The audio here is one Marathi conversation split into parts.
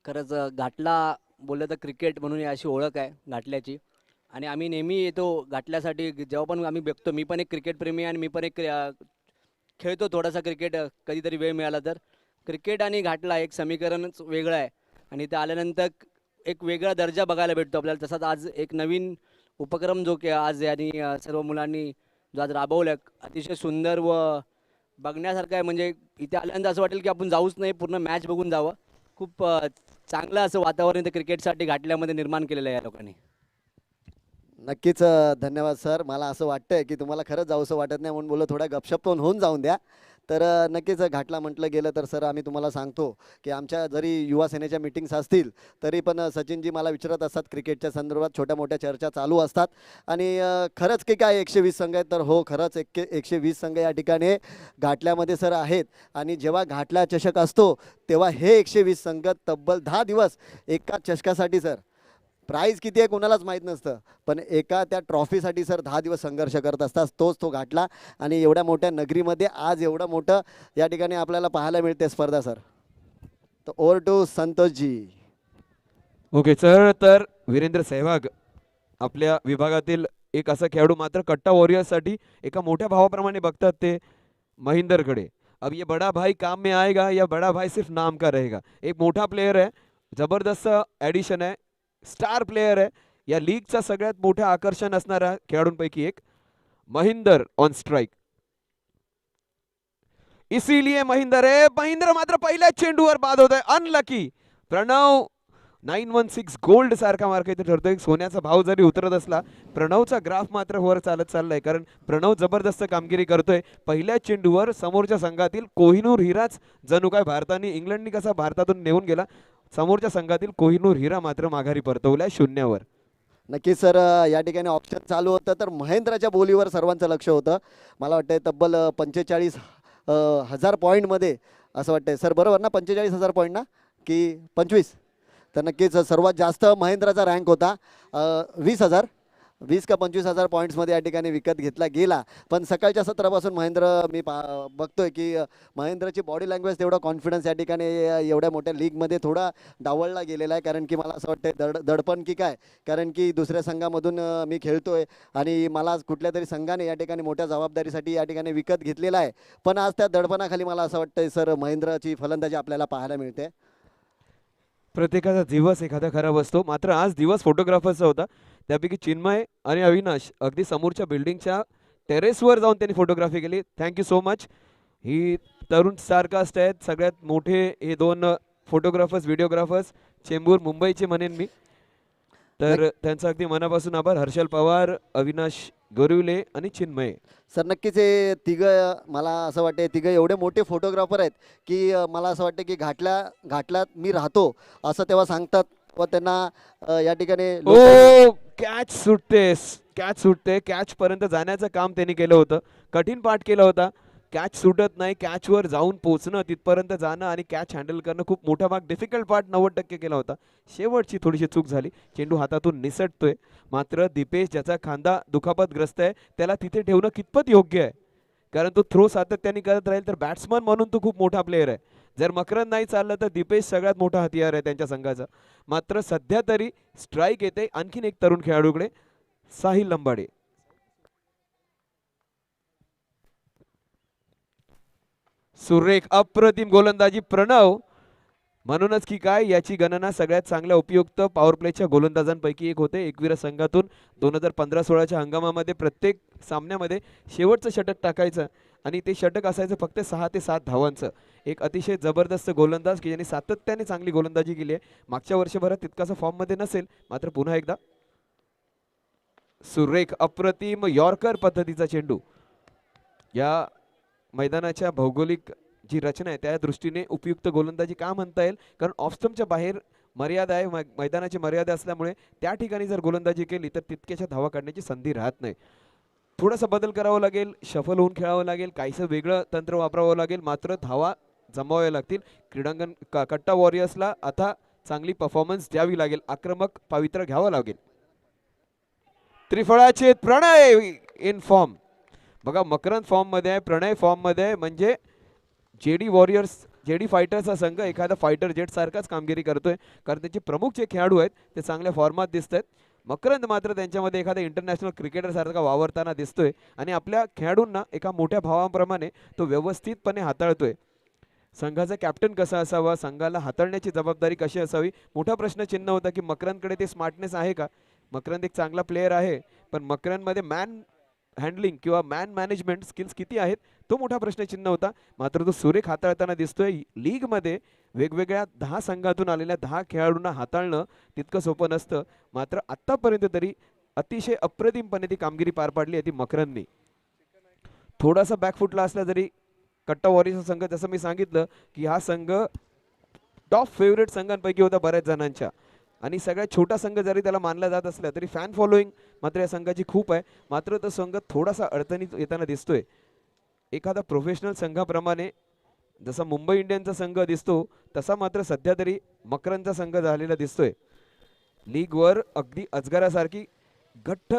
खरंच घाटला बोललं तर क्रिकेट म्हणून अशी ओळख आहे घाटल्याची. आणि आम्ही नेहमी येतो घाटल्यासाठी. जेव्हा पण आम्ही बघतो, मी पण एक क्रिकेट प्रेमी आहे आणि मी पण एक खेळतो थोडासा क्रिकेट, कधीतरी वेळ मिळाला तर. क्रिकेट आणि घाटला एक समीकरणच वेगळं आहे. आणि इथे आल्यानंतर एक वेगळा दर्जा बघायला भेटतो आपल्याला. तसाच आज एक नवीन उपक्रम जो की आज यांनी सर्व मुलांनी जो आज राबवला, अतिशय सुंदर व बघण्यासारखं आहे. म्हणजे इथे आल्यानंतर असं वाटेल की आपण जाऊच नाही, पूर्ण मॅच बघून जावं. खूप चांगलं असं वातावरण इथे क्रिकेटसाठी घाटल्यामध्ये निर्माण केलेलं आहे या लोकांनी. नक्कीच धन्यवाद सर. मला असं वाटतंय की तुम्हाला खरंच जावंसं वाटत नाही म्हणून बोललो थोडा गपशप पण होऊन जाऊन द्या. तर नक्कीच घाटला म्हटलं गेलं तर सर आम्ही तुम्हाला सांगतो की आमच्या जरी युवा सेनेच्या मीटिंग्स असतील तरी पण सचिनजी मला विचारत असतात क्रिकेटच्या संदर्भात, छोट्या मोठ्या चर्चा चालू असतात. आणि खरंच की काय 120 संघ आहेत तर हो खरंच 120 संघ या ठिकाणी घाटल्यामध्ये सर आहेत. आणि जेव्हा घाटला चषक असतो तेव्हा हे 120 संघ तब्बल 10 दिवस एका चषकासाठी सर, प्राईज किती आहे कोणालाच माहीत नसतं, पण एका त्या ट्रॉफीसाठी सर 10 दिवस संघर्ष करत असतात. तोच तो घाटला. आणि एवढ्या मोठ्या नगरीमध्ये आज एवढं मोठं या ठिकाणी आपल्याला पाहायला मिळते स्पर्धा सर. तर over to Santoshji. Okay sir, तर वीरेंद्र सहवाग आपल्या विभागातील एक असा खेळाडू, मात्र कट्टा वॉरियर्ससाठी एका मोठ्या भावाप्रमाणे बघतात ते महिंदरकडे. अब ये बड़ा भाई काम में आएगा या बड़ा भाई सिर्फ नाम का रहेगा? एक मोठा प्लेयर आहे, जबरदस्त ॲडिशन आहे, स्टार प्लेयर आहे, या लीगचा सगळ्यात मोठं आकर्षण असणारा खेळाडूंपैकी एक. Mahinder on strike. इसीलिए महिंदर आहे. महिंदर मात्र पहिल्याच चेंडूवर बाद होत आहे. अनलकी. प्रणव 916 गोल्ड सारखा मार्क इथे ठरतोय. सोन्याचा भाव जरी उतरत असला, प्रणवचा ग्राफ मात्र वर चालत चाललाय, कारण प्रणव जबरदस्त कामगिरी करतोय. पहिल्या चेंडूवर समोरच्या संघातील कोहिनूर हिराच जणू काय भारताने, इंग्लंडनी कसा भारतातून नेऊन गेला, समोरच्या संघातील कोहिनूर हिरा मात्र माघारी परतवल्या 0वर. नक्कीच सर, या ठिकाणी ऑप्शन चालू होतं तर महेंद्राच्या बोलीवर सर्वांचं लक्ष होतं. मला वाटतं तब्बल 45,000 पॉईंटमध्ये असं वाटतंय सर, बरोबर ना? 45,000 पॉईंट ना की 25? तर नक्कीच सर्वात जास्त महेंद्राचा रँक होता. 20,000 20 का 25,000 पॉईंट्समध्ये या ठिकाणी विकत घेतला गेला. पण सकाळच्या सत्रापासून महेंद्र मी बघतोय की महेंद्रची बॉडी लँग्वेज, तेवढा कॉन्फिडन्स या ठिकाणी एवढ्या मोठ्या लीगमध्ये थोडा डावळला गेलेला आहे. कारण की मला असं वाटतं दडपण की काय, कारण की दुसऱ्या संघामधून मी खेळतोय आणि मला कुठल्या तरी संघाने या ठिकाणी मोठ्या जबाबदारीसाठी या ठिकाणी विकत घेतलेला आहे. पण आज त्या दडपणाखाली मला असं वाटतंय सर महेंद्रची फलंदाजी आपल्याला पाहायला मिळते. प्रत्येकाचा दिवस एखादा खराब असतो, मात्र आज दिवस फोटोग्राफरचा होता. त्यापैकी चिन्मय आणि अविनाश अगदी समोरच्या बिल्डिंगच्या टेरेसवर जाऊन त्यांनी फोटोग्राफी केली. Thank you so much. ही तरुण स्टारकास्ट आहेत, सगळ्यात मोठे हे दोन फोटोग्राफर्स व्हिडिओग्राफर्स चेंबूर मुंबईचे म्हणेन मी. तर त्यांचा अगदी मनापासून आभार. हर्षल पवार, अविनाश गोरिवले आणि चिन्मय. सर नक्कीच हे तिघं, मला असं वाटतं तिघं एवढे मोठे फोटोग्राफर आहेत की मला असं वाटतं की घाटल्यात मी राहतो असं तेव्हा सांगतात व त्यांना या ठिकाणी ओ कॅच सुटते, कॅच सुटते. कॅच पर्यंत जाण्याचं काम त्यांनी केलं होतं, कठीण पाठ केला होता. कॅच सुटत नाही, कॅचवर जाऊन पोहोचणं, तिथपर्यंत जाणं आणि कॅच हँडल करणं खूप मोठा भाग, डिफिकल्ट पार्ट 90% केला होता. शेवटची थोडीशी चूक झाली, चेंडू हातातून निसटतोय. मात्र दीपेश, ज्याचा खांदा दुखापतग्रस्त आहे, त्याला तिथे ठेवणं कितपत योग्य आहे, कारण तो थ्रो सातत्याने करत राहील तर बॅट्समन म्हणून तो खूप मोठा प्लेअर आहे. जर मकरंद नाही चाललं तर दीपेश सगळ्यात मोठा हतियार आहे त्यांच्या संघाचा. मात्र सध्या तरी स्ट्राईक येते आणखीन एक तरुण खेळाडूकडे, साहिल लंबाडे. सुरेख अप्रतिम गोलंदाजी प्रणव. म्हणूनच की काय, याची गणना सगळ्यात चांगल्या उपयुक्त पॉवर प्लेच्या गोलंदाजांपैकी एक होते. एकविरा संघातून 2015-16च्या हंगामामध्ये प्रत्येक सामन्यामध्ये शेवटचं षटक टाकायचं आणि ते षटक असायचं फक्त 6 ते 7 धावांचं. एक अतिशय जबरदस्त गोलंदाज की ज्यांनी सातत्याने चांगली गोलंदाजी केली आहे. मागच्या वर्षभरात तितकासा फॉर्ममध्ये नसेल, मात्र पुन्हा एकदा सुरेख अप्रतिम यॉर्कर पद्धतीचा चेंडू. या मैदानाच्या भौगोलिक जी रचना आहे त्या दृष्टीने उपयुक्त गोलंदाजी का म्हणता येईल, कारण ऑफस्टमच्या बाहेर मर्यादा आहे, मैदानाची मर्यादा असल्यामुळे त्या ठिकाणी जर गोलंदाजी केली तर तितक्याच्या धावा काढण्याची संधी राहत नाही. थोडासा बदल करावा लागेल, शफल होऊन खेळावं लागेल, काहीसं वेगळं तंत्र वापरावं लागेल, मात्र धावा जमवाव्या लागतील. क्रीडांगण कट्टा वॉरियर्सला आता चांगली परफॉर्मन्स द्यावी लागेल, आक्रमक पावित्र्य घ्यावं लागेल. त्रिफळाचे प्रणय इन फॉर्म. बघा, मकरंद फॉर्म मध्ये आहे, प्रणय फॉर्म मध्ये आहे, म्हणजे जेडी वॉरियर्स जेडी फायटरचा संघ एखादा फायटर जेट सारखाच कामगिरी करतोय, कारण त्यांचे प्रमुख जे खेळाडू आहेत ते चांगल्या फॉर्मात दिसत आहेत. मकरंद मात्र त्यांच्यामध्ये एखादा इंटरनॅशनल क्रिकेटर सारखा वावरताना दिसतोय आणि आपल्या खेळाडूंना एका मोठ्या भावाप्रमाणे तो व्यवस्थितपणे हाताळतोय. संघाचा कॅप्टन कसा असावा, संघाला हाताळण्याची जबाबदारी कशी असावी, मोठा प्रश्नचिन्ह होता की मकरंदकडे ते स्मार्टनेस आहे का. मकरंद एक चांगला प्लेअर आहे, पण मकरंदमध्ये मॅन हँडलिंग किंवा मॅन मॅनेजमेंट स्किल्स किती आहेत तो मोठा प्रश्नचिन्ह होता. मात्र तो सुरेख हाताळताना दिसतोय. लीगमध्ये वेगवेगळ्या 10 संघातून आलेल्या 10 खेळाडूंना हाताळणं तितकं सोपं नसतं. मात्र आत्तापर्यंत तरी अतिशय अप्रतिमपणे ती कामगिरी पार पाडली आहे ती मकरंदने. थोडासा बॅकफुटला असला जरी कट्टा वॉरियर्सचा संघ, जसं मी सांगितलं की हा संघ टॉप फेवरेट संघांपैकी होता बऱ्याच जणांच्या, आणि सगळ्यात छोटा संघ जरी त्याला मानला जात असला तरी फॅन फॉलोईंग मात्र या संघाची खूप आहे. मात्र तो संघ थोडासा अडचणीत येताना दिसतोय. एखादा प्रोफेशनल संघाप्रमाणे जसा मुंबई इंडियन्सचा संघ दिसतो तसा मात्र सध्या तरी मकरंदचा संघ झालेला दिसतोय. लीगवर अगदी अजगरासारखी घट्ट,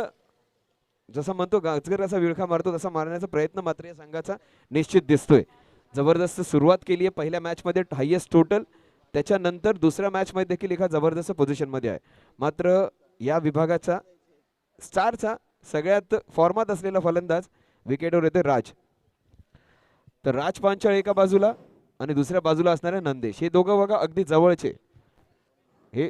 जसं म्हणतो अजगर कसा विळखा मारतो तसा मारण्याचा प्रयत्न मात्र या संघाचा निश्चित दिसतोय. जबरदस्त सुरुवात केली आहे पहिल्या मॅचमध्ये, हायेस्ट टोटल. त्याच्यानंतर दुसऱ्या मॅचमध्ये देखील एका जबरदस्त पोझिशनमध्ये आहे. मात्र या विभागाचा स्टारचा सगळ्यात फॉर्मात असलेला फलंदाज विकेटवर येते राज. तर राज पांचाळ एका बाजूला आणि दुसऱ्या बाजूला असणारे नंदेश, हे दोघं बघा अगदी जवळचे. हे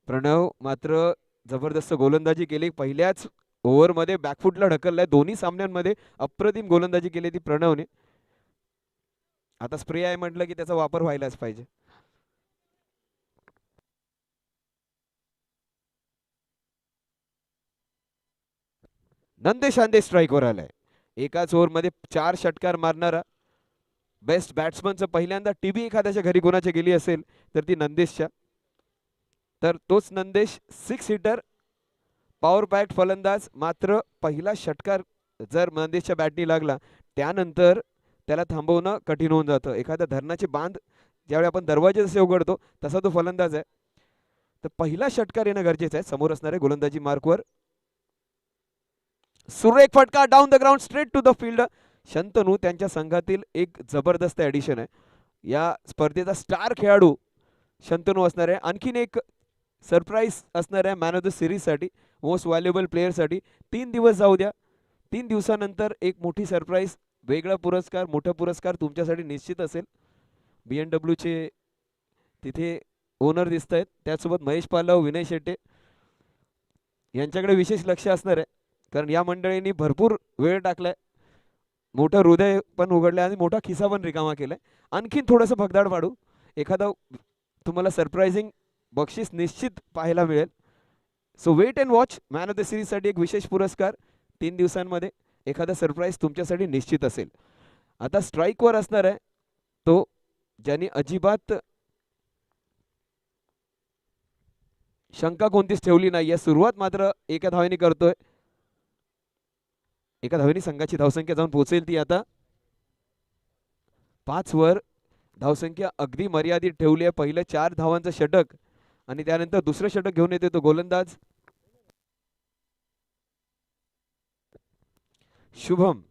प्रणव मात्र जबरदस्त गोलंदाजी केली. पहिल्याच ओव्हरमध्ये बॅकफुटला ढकललाय. दोन्ही सामन्यांमध्ये अप्रतिम गोलंदाजी केली ती प्रणवने. आता स्प्रे आहे म्हटलं की त्याचा वापर व्हायलाच पाहिजे. नंदेश आंदे स्ट्राईकवर आलाय. एकाच ओव्हरमध्ये 4 षटकार मारणारा बेस्ट बॅट्समनचं पहिल्यांदा टीबी एखाद्याच्या घरी कोणाच्या गेली असेल तर ती नंदेशच्या. तर तोच नंदेश 6 हिटर, पॉवर पॅक्ड फलंदाज. मात्र पहिला षटकार जर नंदेशच्या बॅटनी लागला त्यानंतर त्याला थांबवणं कठीण होऊन जातं. एखाद्या धरणाचे बांध ज्यावेळी आपण दरवाजे जसे उघडतो तसा तो फलंदाज आहे. तर पहिला षटकार येणं गरजेचं आहे समोर असणारे गोलंदाजी मार्कवर. सुरेख फटका down the ground straight to the field. Shantanu त्यांच्या संघातील एक जबरदस्त ॲडिशन आहे. या स्पर्धेचा स्टार खेळाडू शंतनू असणार आहे. आणखीन एक सरप्राईज असणार आहे मॅन ऑफ द सिरीजसाठी, मोस्ट व्हॅल्युएबल प्लेअरसाठी. 3 दिवस जाऊ द्या, 3 दिवसानंतर एक मोठी सरप्राईज, वेगळा पुरस्कार, मोठा पुरस्कार तुमच्यासाठी निश्चित असेल. BMW तिथे ओनर दिसत आहेत, त्याचसोबत महेश पालव, विनय शेट्टे यांच्याकडे विशेष लक्ष असणार आहे. कारण या मंडळींनी भरपूर वेळ टाकलाय, मोठं हृदय पण उघडलंय आणि मोठा खिसा पण रिकामा केलाय. आणखीन थोडंसं भगदाड पाडू, एखादा तुम्हाला सरप्राइझिंग बक्षीस निश्चित पाहायला मिळेल. So wait and watch. Man of the सिरीजसाठी एक विशेष पुरस्कार 3 दिवसांमध्ये, एखादा सरप्राईज तुमच्यासाठी निश्चित असेल. आता स्ट्राईकवर असणार आहे तो ज्यांनी अजिबात शंका कोणतीच ठेवली नाही आहे. सुरुवात मात्र एका धावेने करतोय. एका धावेने संघाची धावसंख्या जाऊन पोहोचेल ती आता 5 वर. धावसंख्या अगदी मर्यादित ठेवली आहे. पहिलं 4 धावांचं षटक आणि त्यानंतर दुसरं षटक घेऊन येते तो गोलंदाज शुभम.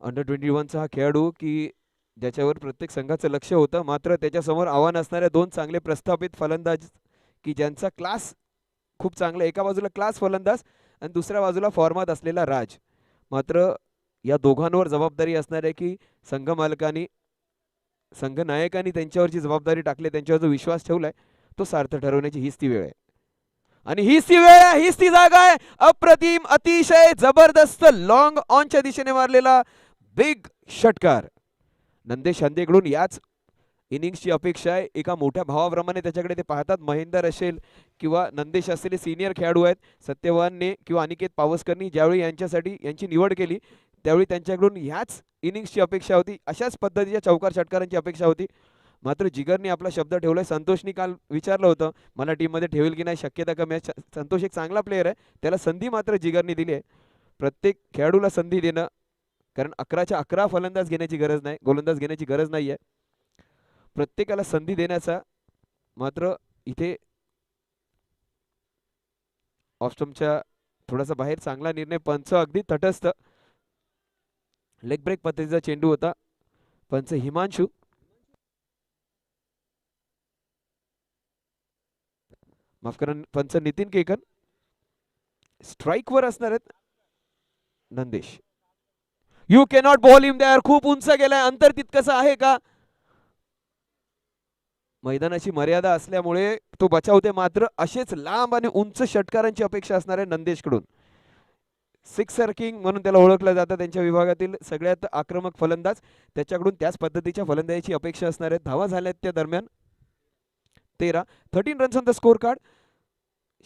अंडर 21चा हा खेळाडू की ज्याच्यावर प्रत्येक संघाचं लक्ष होतं. मात्र त्याच्यासमोर आव्हान असणाऱ्या 2 चांगले प्रस्थापित फलंदाज की ज्यांचा क्लास खूप चांगला, एका बाजूला क्लास फलंदाज आणि दुसऱ्या बाजूला फॉर्मात असलेला राज. मात्र या दोघांवर जबाबदारी असणार आहे की संघ मालकांनी, संघ नायकांनी त्यांच्यावरची जबाबदारी टाकली, त्यांच्यावर जो विश्वास ठेवलाय तो सार्थ ठरवण्याची हीच ती वेळ आहे. आणि हीच ती वेळ आहे, हीच ती जागा आहे. अप्रतिम, अतिशय जबरदस्त लॉंग ऑनच्या दिशेने मारलेला बिग षटकार नंदेश हंदेकडून. याच इनिंग्सची अपेक्षा आहे. एका मोठ्या भावाप्रमाणे त्याच्याकडे ते पाहतात. महेंदर असेल किंवा नंदेश असलेले सिनियर खेळाडू आहेत. सत्यवानने किंवा अनिकेत पावसकरनी ज्यावेळी यांच्यासाठी यांची निवड केली त्यावेळी त्यांच्याकडून ह्याच इनिंग्सची अपेक्षा होती, अशाच पद्धतीच्या चौकार षटकारांची अपेक्षा होती. मात्र जिगरने आपला शब्द ठेवलाय. संतोषनी काल विचारलं होतं मला टीममध्ये ठेवेल की नाही, शक्यता कमी आहे. संतोष एक चांगला प्लेअर आहे, त्याला संधी मात्र जिगरने दिली आहे. प्रत्येक खेळाडूला संधी देणं, कारण 11च्या 11 फलंदाज घेण्याची गरज नाही, गोलंदाज घेण्याची गरज नाही आहे. प्रत्येकाला संधी देण्याचा मात्र इथे ऑफस्टमच्या थोडासा बाहेर चांगला निर्णय. पंच अगदी तटस्थ. लेग ब्रेक पद्धतीचा चेंडू होता. पंच हिमांशू. माफ करा, पंच नितीन केकन. स्ट्राईक वर असणार आहेत Nandesh. You cannot ball him there. खूप उंच गेलाय. अंतर तितकंसं आहे का? मैदानाची मर्यादा असल्यामुळे तो बचावते, मात्र असेच लांब आणि उंच षटकारांची अपेक्षा असणार आहे नंदेशकडून. सिक्सर किंग म्हणून त्याला ओळखलं जातं. त्यांच्या विभागातील सगळ्यात आक्रमक फलंदाज. त्याच्याकडून त्याच पद्धतीच्या फलंदाजीची अपेक्षा असणार आहे. धावा झाल्यात त्या दरम्यान 13. 13 runs on the score card.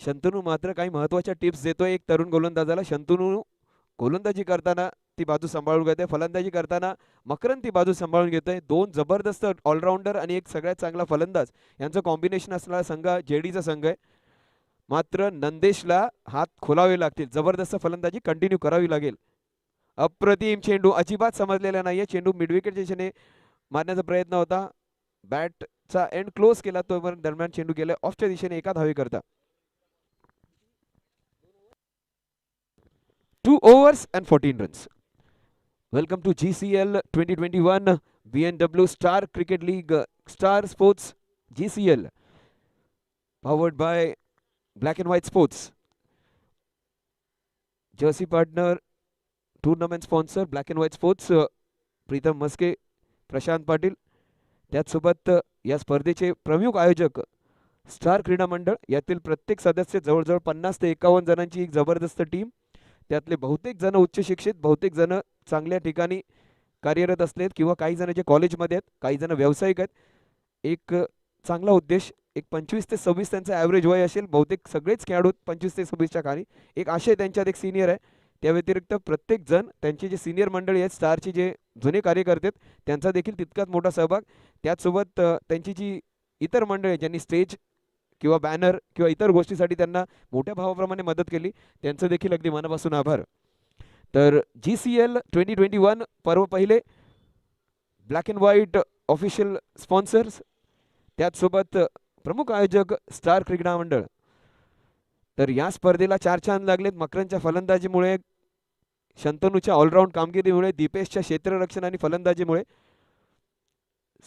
Shantanu मात्र काही महत्वाच्या टिप्स देतोय एक तरुण गोलंदाजाला. शंतनू गोलंदाजी करताना ती बाजू सांभाळून घेते, फलंदाजी करताना मकरन ती बाजू सांभाळून घेतोय. दोन जबरदस्त ऑलराऊंडर आणि एक सगळ्यात चांगला फलंदाज यांचं कॉम्बिनेशन असणारा संघ जेडीचा संघ आहे. मात्र नंदेशला हात खोलावे लागतील. जबरदस्त फलंदाजी कंटिन्यू करावी लागेल. अप्रतिम चेंडू, अजिबात समजलेला नाहीये चेंडू. मिडविकेटच्या दिशेने मारण्याचा प्रयत्न होता. बॅटचा एंड क्लोज केला, तो दरम्यान चेंडू गेला ऑफच्या दिशेने एका धावे करता. 2 overs and 14 runs. Welcome to GCL 2021 BMW Star Cricket League Star Sports GCL powered by Black and White Sports. Jersey partner tournament sponsor Black and White Sports Pritam Maske, Prashant Patil. त्याचसोबत या स्पर्धेचे प्रमुख आयोजक स्टार क्रीडा मंडळ. यातील प्रत्येक सदस्य जवळजवळ 50 ते 51 जणांची एक जबरदस्त टीम. त्यातले बहुतेक जण उच्च शिक्षित, बहुतेक जण चांगल्या ठिकाणी कार्यरत असलेत किंवा काही जण जे कॉलेजमध्ये आहेत, काही जण व्यावसायिक आहेत. एक चांगला उद्देश, एक 25 ते 26 त्यांचं ॲव्हरेज वय असेल. बहुतेक सगळेच खेळाडू 25 ते 26च्या खाली. एक आशय त्यांच्यात एक सिनियर आहे. त्या व्यतिरिक्त प्रत्येक जण त्यांचे जे सिनियर मंडळी आहेत, स्टारचे जे जुने कार्यकर्ते आहेत, त्यांचा देखील तितकाच मोठा सहभाग. त्याचसोबत त्यांची जी इतर मंडळी ज्यांनी स्टेज किंवा बॅनर किंवा इतर गोष्टीसाठी त्यांना मोठ्या भावाप्रमाणे मदत केली, त्यांचं देखील अगदी मनापासून आभार. तर GCL 2021 पर्व पहिले black and white official sponsors, त्याचसोबत प्रमुख आयोजक स्टार क्रीडा मंडळ. तर या स्पर्धेला 4 चांद लागलेत. मकरनच्या फलंदाजीमुळे, शंतनूच्या ऑलराऊंड कामगिरीमुळे, दीपेशच्या क्षेत्ररक्षण आणि फलंदाजीमुळे.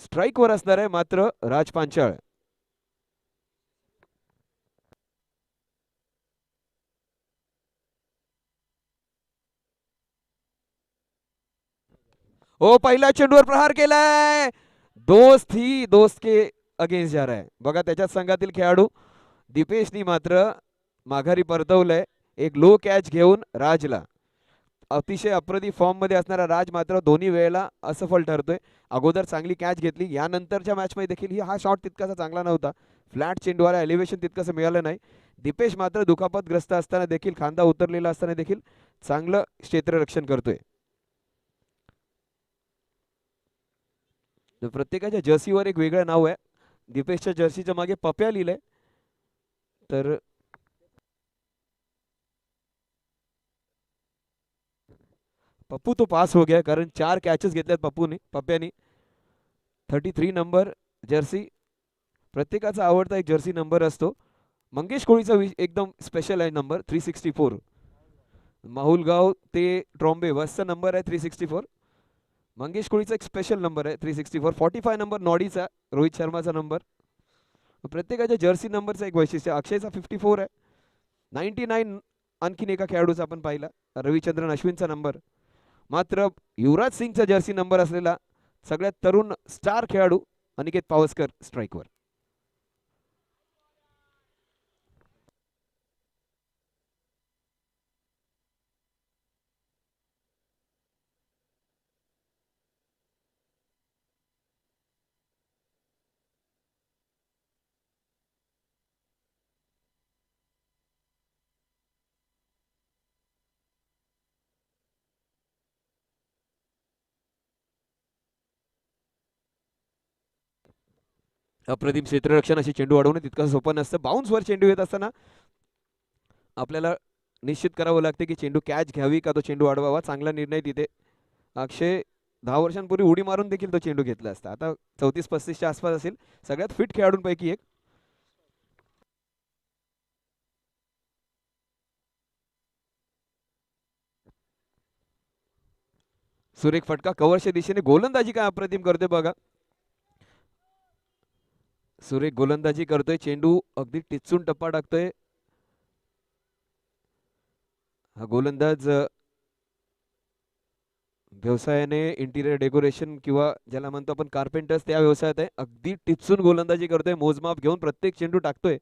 स्ट्राईकवर असणार आहे मात्र राज पांचाळ. ओ पहिल्या चेंडूवर प्रहार केलाय. दोस्त ही दोस्त के अगेन्स्ट जा रहा है. बघा त्याच्याच संघातील खेळाडू दीपेशनी मात्र माघारी परतवलंय एक लो कॅच घेऊन राजला. अतिशय अप्रतिम फॉर्म मध्ये असणारा राज मात्र दोन्ही वेळेला असफल ठरतोय. अगोदर चांगली कॅच घेतली, यानंतरच्या मॅच मध्ये देखील हा शॉट तितकासा चांगला नव्हता. फ्लॅट चेंडूवाला एलिव्हेशन तितकंसं मिळालं नाही. दीपेश मात्र दुखापतग्रस्त असताना देखील, खांदा उतरलेला असताना देखील चांगलं क्षेत्ररक्षण करतोय. प्रत्येकाच्या जर्सीवर एक वेगळं नाव आहे. दीपेशच्या जर्सीच्या मागे पप्या लिहिलंय. तर पप्पू तो पास हो गया, कारण 4 कॅचेस घेतल्यात पप्प्यानी. 33 नंबर जर्सी. प्रत्येकाचा आवडता एक जर्सी नंबर असतो. मंगेश कोळीचा एकदम स्पेशल आहे नंबर 364. माहुलगाव ते ट्रॉम्बे बसचा नंबर आहे 364. मंगेश कोळीचा एक स्पेशल नंबर आहे 364. 45 नंबर नॉडीचा, रोहित शर्माचा नंबर. प्रत्येकाच्या जर्सी नंबरचा एक वैशिष्ट्य. अक्षयचा 54 आहे. 99 आणखीन एका खेळाडूचा आपण पाहिला, रविचंद्रन अश्विनचा नंबर. मात्र युवराज सिंगचा जर्सी नंबर असलेला सगळ्यात तरुण स्टार खेळाडू अनिकेत पावसकर स्ट्राईकवर. अप्रतिम क्षेत्ररक्षण, अशी चेंडू अडवणं तितकं सोपं नसतं. बाउन्सवर चेंडू येत असताना आपल्याला निश्चित करावं लागते की चेंडू कॅच घ्यावी का तो चेंडू अडवावा. चांगला निर्णय तिथे अक्षय 10 वर्षांपूर्वी उडी मारून देखील तो चेंडू घेतला असता. आता 34-35च्या आसपास असेल. सगळ्यात फिट खेळाडूंपैकी एक. सुरेख फटका कव्हरच्या दिशेने. गोलंदाजी काय अप्रतिम करतोय बघा. सुरेख गोलंदाजी करतोय. चेंडू अगदी टिचून टप्पा टाकतोय. हा गोलंदाज व्यवसायाने इंटिरियर डेकोरेशन किंवा ज्याला म्हणतो आपण कार्पेंटर्स त्या व्यवसायात आहे. अगदी टिचून गोलंदाजी करतोय. मोजमाप घेऊन प्रत्येक चेंडू टाकतोय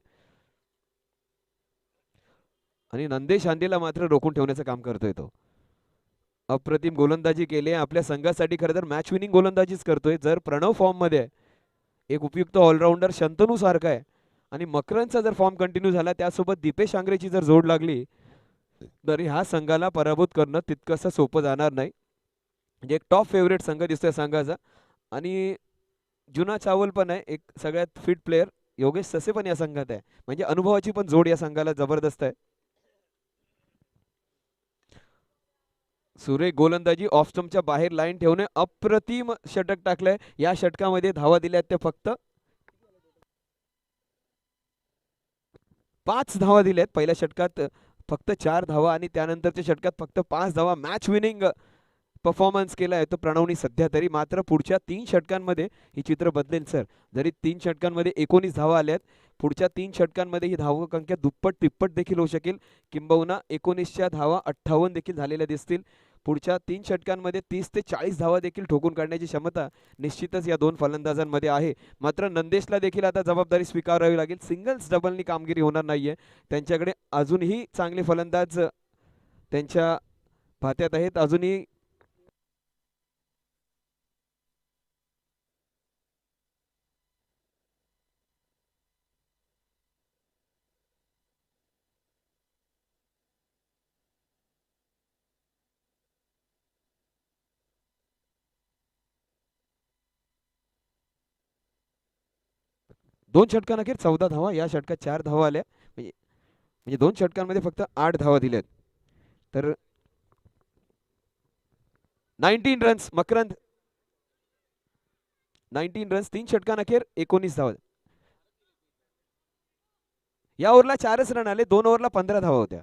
आणि नंदेश हांडेला मात्र रोखून ठेवण्याचं काम करतोय तो. अप्रतिम गोलंदाजी केली आपल्या संघासाठी. खरं तर मॅच विनिंग गोलंदाजीच करतोय. जर प्रणव फॉर्म मध्ये आहे, एक उपयुक्त ऑलराऊंडर शंतनू सारखा आहे आणि मकरनचा जर फॉर्म कंटिन्यू झाला, त्यासोबत दीपेश आंग्रेची जर जोड लागली, तर ह्या संघाला पराभूत करणं तितकंसं सोपं जाणार नाही. म्हणजे एक टॉप फेवरेट संघ दिसतोय संघाचा. आणि जुना चावल पण आहे एक सगळ्यात फिट प्लेअर. योगेश ससे पण या संघात आहे. म्हणजे अनुभवाची पण जोड या संघाला जबरदस्त आहे. सुरेख गोलंदाजी. ऑफ स्टंपच्या बाहेर लाईन ठेवणे. अप्रतिम षटक टाकलंय. या षटकामध्ये धावा दिल्यात ते फक्त 5 धावा दिल्यात. पहिल्या षटकात फक्त 4 धावा आणि त्यानंतरच्या षटकात फक्त 5 धावा. मॅच विनिंग परफॉर्मन्स केला आहे तो प्रणवनी सध्या तरी. मात्र पुढच्या 3 षटकांमध्ये ही चित्र बदलेल सर. जरी 3 षटकांमध्ये 19 धावा आल्यात, पुढच्या 3 षटकांमध्ये ही धावक संख्या दुप्पट तिप्पट देखील होऊ शकेल. किंबहुना 19च्या धावा 58 देखील झालेल्या दिसतील. पुढच्या 3 षटकांमध्ये 30 ते 40 धावा देखील ठोकून काढण्याची क्षमता निश्चितच या दोन फलंदाजांमध्ये आहे. मात्र नंदेशला देखील आता जबाबदारी स्वीकारावी लागेल. सिंगल्स डबलनी कामगिरी होणार नाहीये. त्यांच्याकडे अजूनही चांगले फलंदाज त्यांच्या भात्यात आहेत. अजूनही दोन षटकांअखेर 14 धावा. या षटकात 4 धावा आल्या. म्हणजे 2 षटकांमध्ये फक्त 8 धावा दिल्यात. तर 19 रन्स मकरंद. 19 रन्स 3 षटकांअखेर 19 धावा. या ओव्हरला 4च रन आले. 2 ओव्हरला 15 धावा होत्या.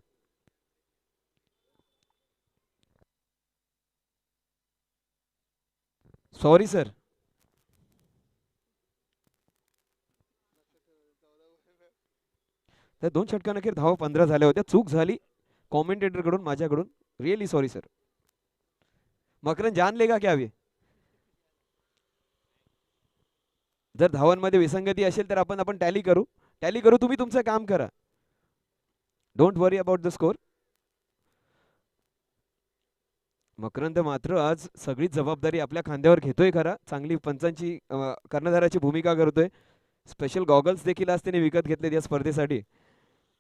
Sorry sir. त्या 2 षटकांअखेर धावा 15 झाल्या होत्या. चूक झाली कॉमेंटेटर कडून, माझ्याकडून. Really sorry sir. मकरंद जान लेगा क्या अभी? जर धावांमध्ये विसंगती असेल तर आपण टॅली करू. तुम्ही तुमचं काम करा. Don't worry about the score. Makarand मात्र आज सगळी जबाबदारी आपल्या खांद्यावर घेतोय. खरा चांगली पंचांची कर्णधाराची भूमिका करतोय. स्पेशल गॉगल्स देखील आज त्याने विकत घेतलेत या स्पर्धेसाठी.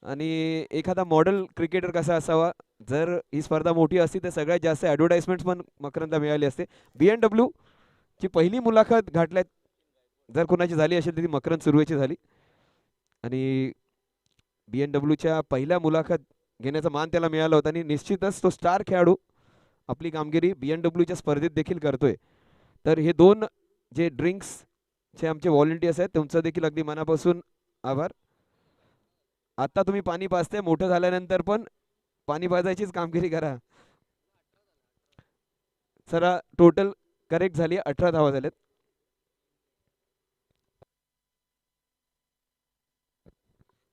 आणि एखादा मॉडेल क्रिकेटर कसा असावा, जर ही स्पर्धा मोठी असती तर सगळ्यात जास्त ॲडव्हर्टाइजमेंट्स पण मकरंदला मिळाली असते. BMW ची पहिली मुलाखत घाटल्यात जर कोणाची झाली असेल तर ती मकरंद सुर्वेची झाली. आणि BNWच्या पहिल्या मुलाखत घेण्याचा मान त्याला मिळाला होता. आणि निश्चितच तो स्टार खेळाडू आपली कामगिरी BNWच्या स्पर्धेत देखील करतोय. तर हे 2 जे ड्रिंक्सचे आमचे व्हॉलंटियर्स आहेत तुमचं देखील अगदी मनापासून आभार. आता तुम्ही पाणी पाजते, मोठं झाल्यानंतर पण पाणी पाजायचीच कामगिरी करा. सरा टोटल करेक्ट झाली. 18 धावा झाल्यात.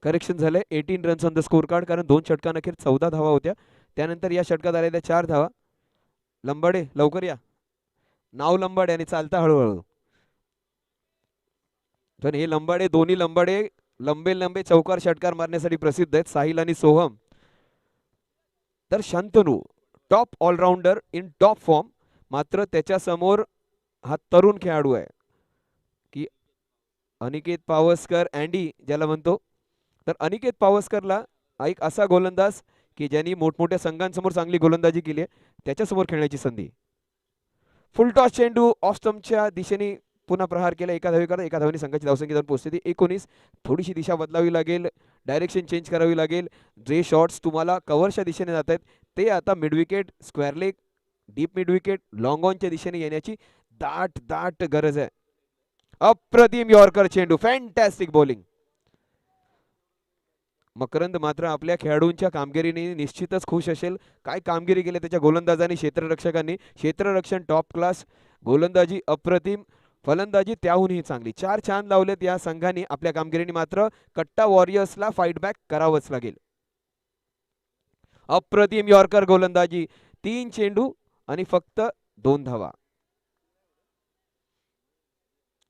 करेक्शन झालंय. 18 runs on the score card. कारण 2 षटकांअखेर 14 धावा होत्या. त्यानंतर या षटकात आलेल्या 4 धावा. लंबाडे लवकर या. नाव लंबाडे आणि चालता हळूहळू. पण हे लंबाडे, दोन्ही लंबाडे लंबे चौकार षटकार मारण्यासाठी प्रसिद्ध आहेत. साहिल आणि सोहम. तर Shantanu top allrounder in top form. मात्र त्याच्या समोर हा तरुण खेळाडू आहे की अनिकेत पावसकर, अँडी ज्याला म्हणतो. तर अनिकेत पावसकरला एक असा गोलंदाज की ज्यांनी मोठमोठ्या संघांसमोर चांगली गोलंदाजी केली आहे, त्याच्यासमोर खेळण्याची संधी. फुल टॉस चेंडू ऑफ स्टंपच्या दिशेने पुन्हा प्रहार केला एका धावेकडे, एका धावेने संघाची धावसंख्या जाऊन पोहोचते ती 19. थोडीशी दिशा बदलावी लागेल, डायरेक्शन चेंज करावी लागेल. जे शॉट्स तुम्हाला कव्हरच्या दिशेने जात आहेत ते आता mid wicket, square leg, deep mid wicket, long ऑनच्या दिशेने येण्याची दाट दाट गरज आहे. अप्रतिम यॉर्कर चेंडू, फॅन्टॅस्टिक बॉलिंग. मकरंद मात्र आपल्या खेळाडूंच्या कामगिरीने निश्चितच खुश असेल. काय कामगिरी केली त्याच्या गोलंदाजांनी, क्षेत्ररक्षकांनी. क्षेत्ररक्षण टॉप क्लास, गोलंदाजी अप्रतिम, फलंदाजी त्याहूनही चांगली. 4 छान लावलेत या संघाने आपल्या कामगिरीने. मात्र कट्टा वॉरियर्सला फाईट बॅक करावंच लागेल. अप्रतिम यॉर्कर गोलंदाजी, 3 चेंडू आणि फक्त 2 धावा.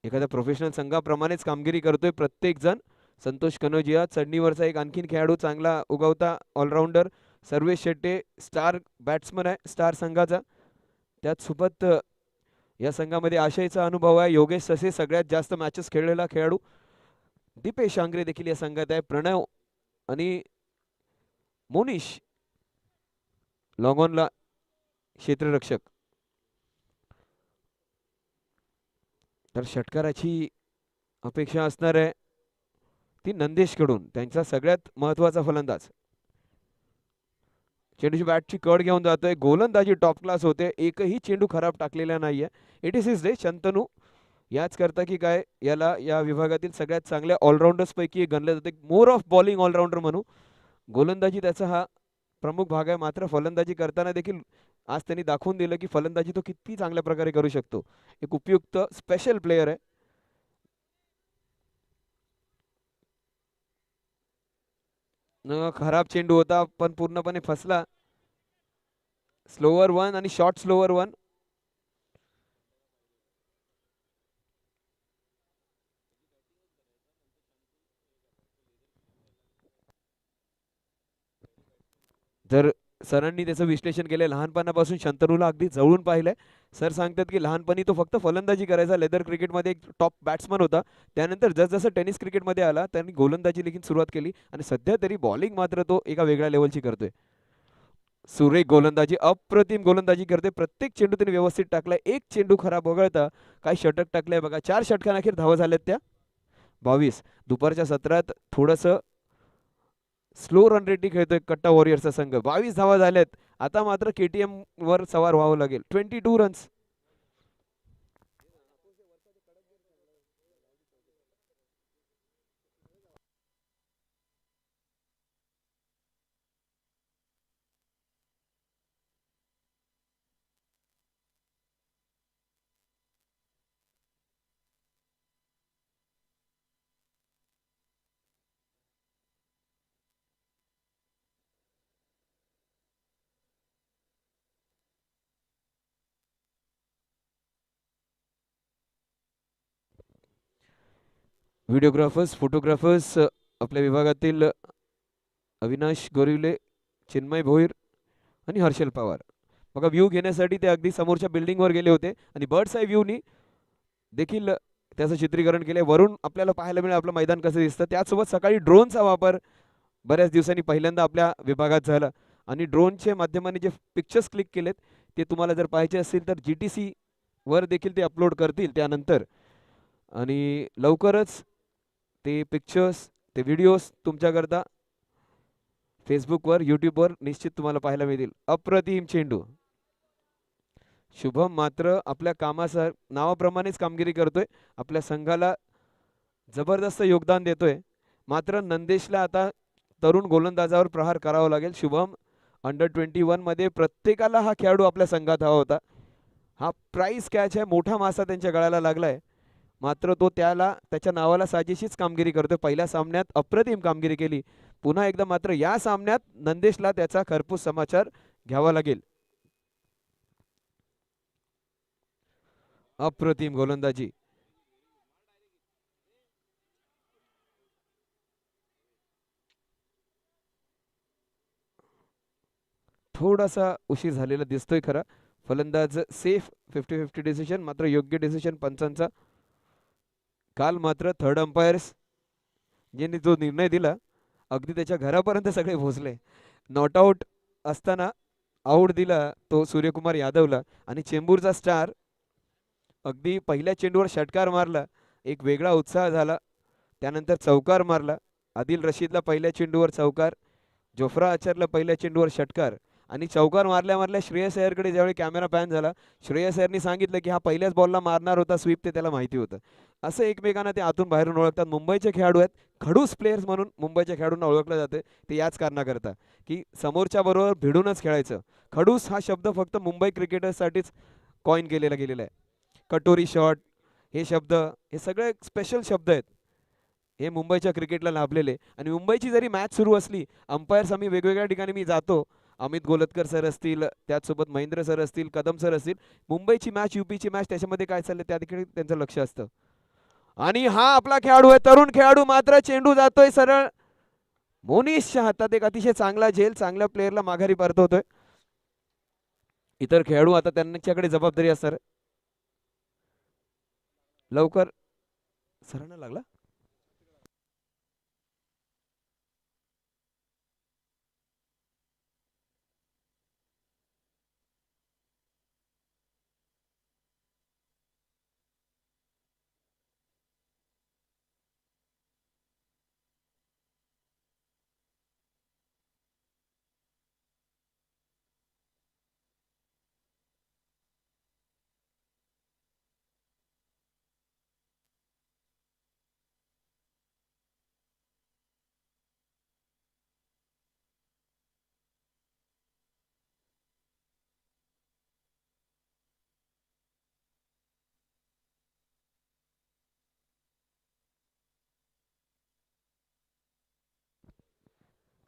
एखाद्या प्रोफेशनल संघाप्रमाणेच कामगिरी करतोय प्रत्येक जण. संतोष कनोजिया चढणीवरचा एक आणखीन खेळाडू, चांगला उगवता allrounder. Sarvesh Shette star batsman आहे स्टार संघाचा. त्यात सोबत या संघामध्ये आशयचा अनुभव आहे. योगेश ससे सगळ्यात जास्त मॅचेस खेळलेला खेळाडू. दीपेश आंग्रे देखील या संघात आहे. प्रणव आणि मोनिश लॉंगॉनला क्षेत्ररक्षक. तर षटकाराची अपेक्षा असणार आहे ती नंदेशकडून, त्यांचा सगळ्यात महत्वाचा फलंदाज. चेंडूची बॅटची कड घेऊन जातोय. गोलंदाजी टॉप क्लास होते, एकही चेंडू खराब टाकलेला नाहीये. 86 डे शंतनू याच करता की काय याला या विभागातील सगळ्यात चांगल्या ऑलराऊंडर्स पैकी एक गणले जाते. मोर ऑफ बॉलिंग ऑलराऊंडर म्हणू. गोलंदाजी त्याचा हा प्रमुख भाग आहे. मात्र फलंदाजी करताना देखील आज त्यांनी दाखवून दिलं की फलंदाजी तो किती चांगल्या प्रकारे करू शकतो. एक उपयुक्त स्पेशल प्लेयर आहे. खराब चेंडू होता पण पूर्णपणे फसला. स्लोवर 1 आणि शॉर्ट स्लोवर 1. जर सरांनी त्याचं विश्लेषण केलं, लहानपणापासून शंतनूला अगदी जवळून पाहिलंय. सर सांगतात की लहानपणी तो फक्त फलंदाजी करायचा, लेदर क्रिकेटमध्ये एक टॉप बॅट्समन होता. त्यानंतर जसजसं टेनिस क्रिकेटमध्ये आला त्यांनी गोलंदाजी देखील सुरुवात केली आणि सध्या तरी बॉलिंग मात्र तो एका वेगळ्या लेवलची करतोय. सुरेख गोलंदाजी, अप्रतिम गोलंदाजी करते. प्रत्येक चेंडू त्याने व्यवस्थित टाकलाय, एक चेंडू खराब वगळता काय षटक टाकलंय बघा. 4 षटकांअखेर धावा झाल्यात त्या 22. दुपारच्या सत्रात थोडंसं स्लो रन रेटिंग खेळतोय कट्टा वॉरियर्सचा संघ. 22 धावा झाल्यात. आता मात्र केटीएम वर सवार व्हावं लागेल. 22 रन्स. व्हिडिओग्राफर्स, फोटोग्राफर्स आपल्या विभागातील अविनाश गोरिवले, चिन्मय भोईर आणि हर्षल पवार. बघा व्ह्यू घेण्यासाठी ते अगदी समोरच्या बिल्डिंगवर गेले होते आणि बर्ड्स आय व्ह्यूनी देखील त्याचं चित्रीकरण केलंय. वरून आपल्याला पाहायला मिळेल आपलं मैदान कसं दिसतं. त्याचसोबत सकाळी ड्रोनचा वापर बऱ्याच दिवसांनी पहिल्यांदा आपल्या विभागात झाला आणि ड्रोनच्या माध्यमाने जे पिक्चर्स क्लिक केलेत ते तुम्हाला जर पाहायचे असतील तर GTC वर देखील ते अपलोड करतील त्यानंतर. आणि लवकरच ते पिक्चर्स, ते व्हिडिओज तुमच्याकरता फेसबुकवर, यूट्यूबवर निश्चित तुम्हाला पाहायला मिळतील. अप्रतिम चेंडू. शुभम मात्र आपल्या कामाचा नावाप्रमाणेच कामगिरी करतोय, आपल्या संघाला जबरदस्त योगदान देतोय. मात्र नंदेशला आता तरुण गोलंदाजावर प्रहार करावा लागेल. शुभम अंडर-21 मध्ये प्रत्येकाला हा खेळाडू आपल्या संघात हवा होता. हा प्राइस कॅच आहे, मोठा मासा त्यांच्या गळ्याला लागलाय. मात्र तो त्याच्या नावाला साजेशीच कामगिरी करतोय. पहिल्या सामन्यात अप्रतिम कामगिरी केली. पुन्हा एकदा मात्र या सामन्यात नंदेशला त्याचा खरपूस समाचार घ्यावा लागेल. अप्रतिम गोलंदाजी. थोडासा उशीर झालेला दिसतोय खरा. फलंदाज सेफ, 50-50 डिसिजन, मात्र योग्य डिसिजन पंचांचा. काल मात्र थर्ड अंपायर्स ज्यांनी जो निर्णय दिला अगदी त्याच्या घरापर्यंत सगळे पोहोचले. नॉट आउट असताना आऊट दिला तो सूर्यकुमार यादवला आणि चेंबूरचा स्टार अगदी पहिल्या चेंडूवर षटकार मारला, एक वेगळा उत्साह झाला. त्यानंतर चौकार मारला. आदिल रशीदला पहिल्या चेंडूवर चौकार, जोफ्रा आर्चरला पहिल्या चेंडूवर षटकार आणि चौकार मारल्या मारल्या श्रेयस अय्यरकडे ज्यावेळी कॅमेरा पॅन झाला, श्रेयस अय्यरनी सांगितलं की हा पहिल्याच बॉलला मारणार होता स्वीप, ते त्याला माहिती होतं. असं एकमेकांना ते आतून बाहेरून ओळखतात. मुंबईचे खेळाडू आहेत, खडूस प्लेयर्स म्हणून मुंबईच्या खेळाडूंना ओळखलं जाते. ते याच कारणाकरता की समोरच्या बरोबर भिडूनच खेळायचं. खडूस हा शब्द फक्त मुंबई क्रिकेटर्ससाठीच कॉइन केलेला गेलेला आहे. कटोरी शॉट हे शब्द, हे सगळे स्पेशल शब्द आहेत, हे मुंबईच्या क्रिकेटला लाभलेले. आणि मुंबईची जरी मॅच सुरू असली, अंपायर्स आम्ही वेगवेगळ्या ठिकाणी मी जातो, अमित गोलतकर सर असतील, त्याचसोबत महेंद्र सर असतील, कदम सर असतील, मुंबईची मॅच युपीची मॅच त्याच्यामध्ये काय चाललं त्या ठिकाणी त्यांचं लक्ष असतं. आणि हा आपला खेळाडू आहे, तरुण खेळाडू, मात्र चेंडू जातोय सरळ मोनिशच्या हातात. एक अतिशय चांगला झेल, चांगल्या प्लेअरला माघारी परतवतोय. इतर खेळाडू आता त्यांच्याकडे जबाबदारी असणार. लवकर सरांना लागला.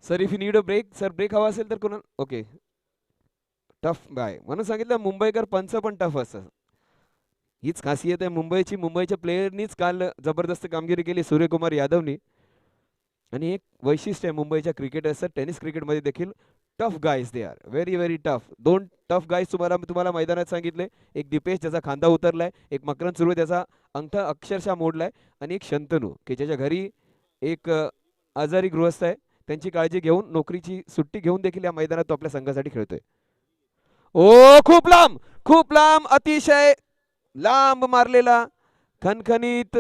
Sir if you need a break, sir break हवा असेल तर कोणा, ओके. टफ बाय म्हणून सांगितलं, मुंबईकर पंच पण टफ असतात. हीच खासियत आहे मुंबईची. मुंबईच्या प्लेयरनीच काल जबरदस्त कामगिरी केली, सूर्यकुमार यादवनी. आणि एक वैशिष्ट्य आहे मुंबईच्या क्रिकेटर्सचं, टेनिस क्रिकेटमध्ये देखील tough guys, they are very very tough. दोन टफ गाईज तुम्हाला मैदानात सांगितले. एक दीपेश ज्याचा खांदा उतरलाय, एक मकरंद सुर्वे त्याचा अंगठा अक्षरशः मोडलाय, आणि एक शंतनू की ज्याच्या घरी एक आजारी गृहस्थ आहे, त्यांची काळजी घेऊन नोकरीची सुट्टी घेऊन देखील या मैदानात तो आपल्या संघासाठी खेळतोय. ओ खूप लांब, खूप लांब, अतिशय लांब मारलेला खणखणीत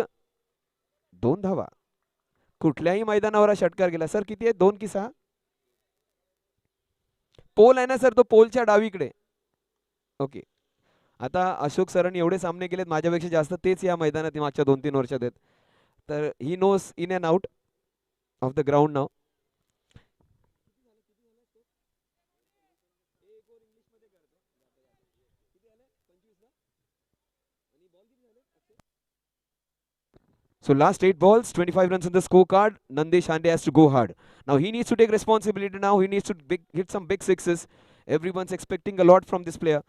2 धावा. कुठल्याही मैदानावर हा षटकार गेला. सर किती आहे, 2 की 6? पोल आहे ना सर, तो पोलच्या डावीकडे. ओके. आता अशोक सरांनी एवढे सामने केलेत माझ्यापेक्षा जास्त, तेच या मैदानात मागच्या 2-3 वर्षात आहेत. तर he knows in and out of the ground नाव. So last 8 balls, 25 runs on the scorecard. Nandesh Hande has to go hard. Now he needs to take responsibility. Now he needs to hit some big sixes. Everyone's expecting a lot from this player.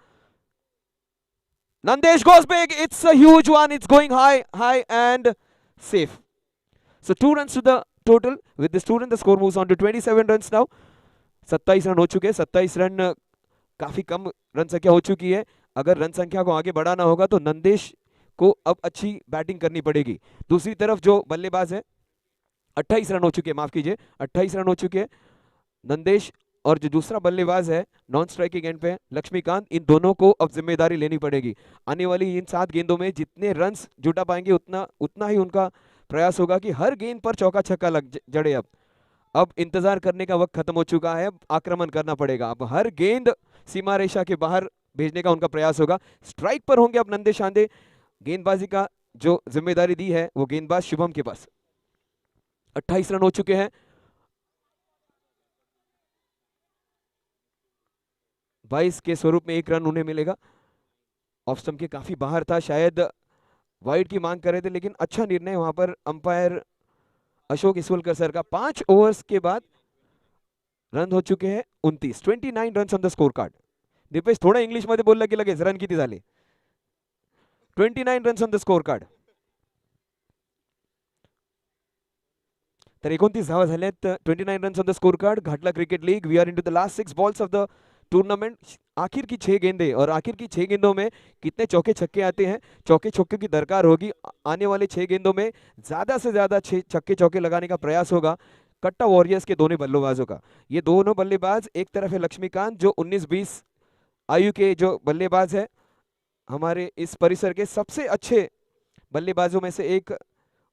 Nandesh goes big. It's a huge one. It's going high, high and safe. So 2 runs to the total. With this 2 runs, the score moves on to 27 runs now. 27 run हो चुके हैं. 27 रन काफी कम रन संख्या हो चुकी है. अगर रन संख्या को आगे बढ़ाना होगा तो नंदेश को अब अच्छी बैटिंग करनी पड़ेगी. दूसरी तरफ जो बल्लेबाज है, 28 रन हो चुके हैं, माफ कीजिए, 28 रन हो चुके हैं नंदेश, और जो दूसरा बल्लेबाज है नॉन स्ट्राइकिंग एंड पे लक्ष्मीकांत, इन दोनों को अब जिम्मेदारी लेनी पड़ेगी. आने वाली इन 7 गेंदों में जितने रन्स जुटा पाएंगे उतना ही उनका प्रयास होगा कि हर गेंद पर चौका छक्का लग जड़े. अब इंतजार करने का वक्त खत्म हो चुका है, अब आक्रमण करना पड़ेगा. अब हर गेंद सीमा रेखा के बाहर भेजने का उनका प्रयास होगा. स्ट्राइक पर होंगे अब नंदेश हांडे. गेंदबाजी का जो जिम्मेदारी दी है वो गेंदबाज शुभम के पास. 28 रन हो चुके हैं. 22 के स्वरूप में 1 रन उन्हें मिलेगा. ऑफ स्टंप के काफी बाहर था, शायद वाइड की मांग कर रहे थे, लेकिन अच्छा निर्णय वहां पर अंपायर अशोक इसवलकर सर का. 5 ओवर्स के बाद रन हो चुके हैं 29. 29 run on the scorecard. Deepesh थोडं इंग्लिश मध्ये बोललं की लगेच रन किती झाले. 29 runs on the scorecard. तर 29 धावा झाल्यात. 29 runs on the scorecard. Ghatla cricket league, we are into the last 6 balls of the tournament. आखिर की 6 गेंदें, और आखिर की 6 गेंदों में कितने चौके छक्के आते हैं. चौके छक्के की दरकार होगी. आने वाले 6 गेंदों में ज्यादा से ज्यादा 6 छक्के चौके लगाने का प्रयास होगा कट्टा वॉरियर्स के दोनों बल्लेबाजों का. ये दोनों बल्लेबाज, एक तरफ है लक्ष्मीकांत जो 19-20 आयु के जो बल्लेबाज है, हमारे इस परिसर के सबसे अच्छे बल्लेबाजों में से एक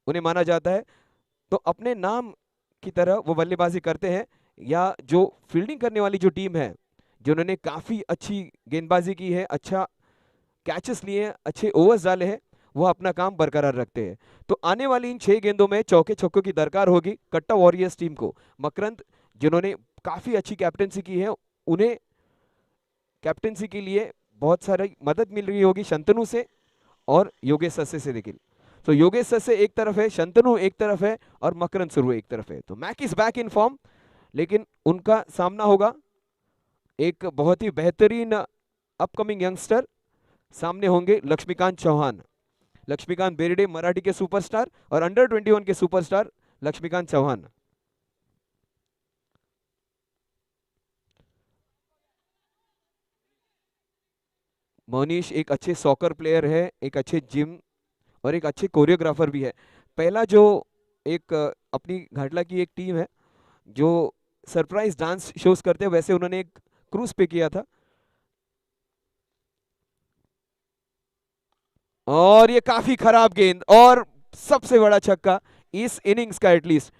उन्हें माना जाता है। तो अपने नाम की तरह वो बल्लेबाजी करते हैं, या जो फील्डिंग करने वाली जो टीम है जिन्होंने काफ़ी अच्छी गेंदबाजी की है, अच्छा कैचेस लिए हैं, अच्छे ओवर्स डाले हैं, वो अपना काम बरकरार रखते हैं। तो आने वाली इन 6 गेंदों में चौके छक्कों की दरकार होगी कट्टा वॉरियर्स टीम को। मकरंद जिन्होंने काफ़ी अच्छी कैप्टनसी की है, उन्हें कैप्टनसी के लिए बहुत सारी मदद मिल रही होगी शंतनु से और योगेश सस्से से देखिए। तो योगेश सस्से एक तरफ है, शंतनु एक तरफ है और मकरंद सुरु एक तरफ है। तो Mac is back in form, लेकिन उनका सामना होगा एक बहुत ही बेहतरीन अपकमिंग यंगस्टर। सामने होंगे लक्ष्मीकांत चौहान, लक्ष्मीकांत बेर्डे मराठी के सुपरस्टार और अंडर 21 के सुपरस्टार लक्ष्मीकांत चौहान। मोनीश एक अच्छे सॉकर प्लेयर है, एक अच्छे जिम और एक अच्छे कोरियोग्राफर भी है। पहला जो एक अपनी घाटला की एक टीम है जो सरप्राइज डांस शोज करते हैं, वैसे उन्होंने एक क्रूज पे किया था। और ये काफी खराब गेंद और सबसे बड़ा छक्का इस इनिंग्स का। एटलीस्ट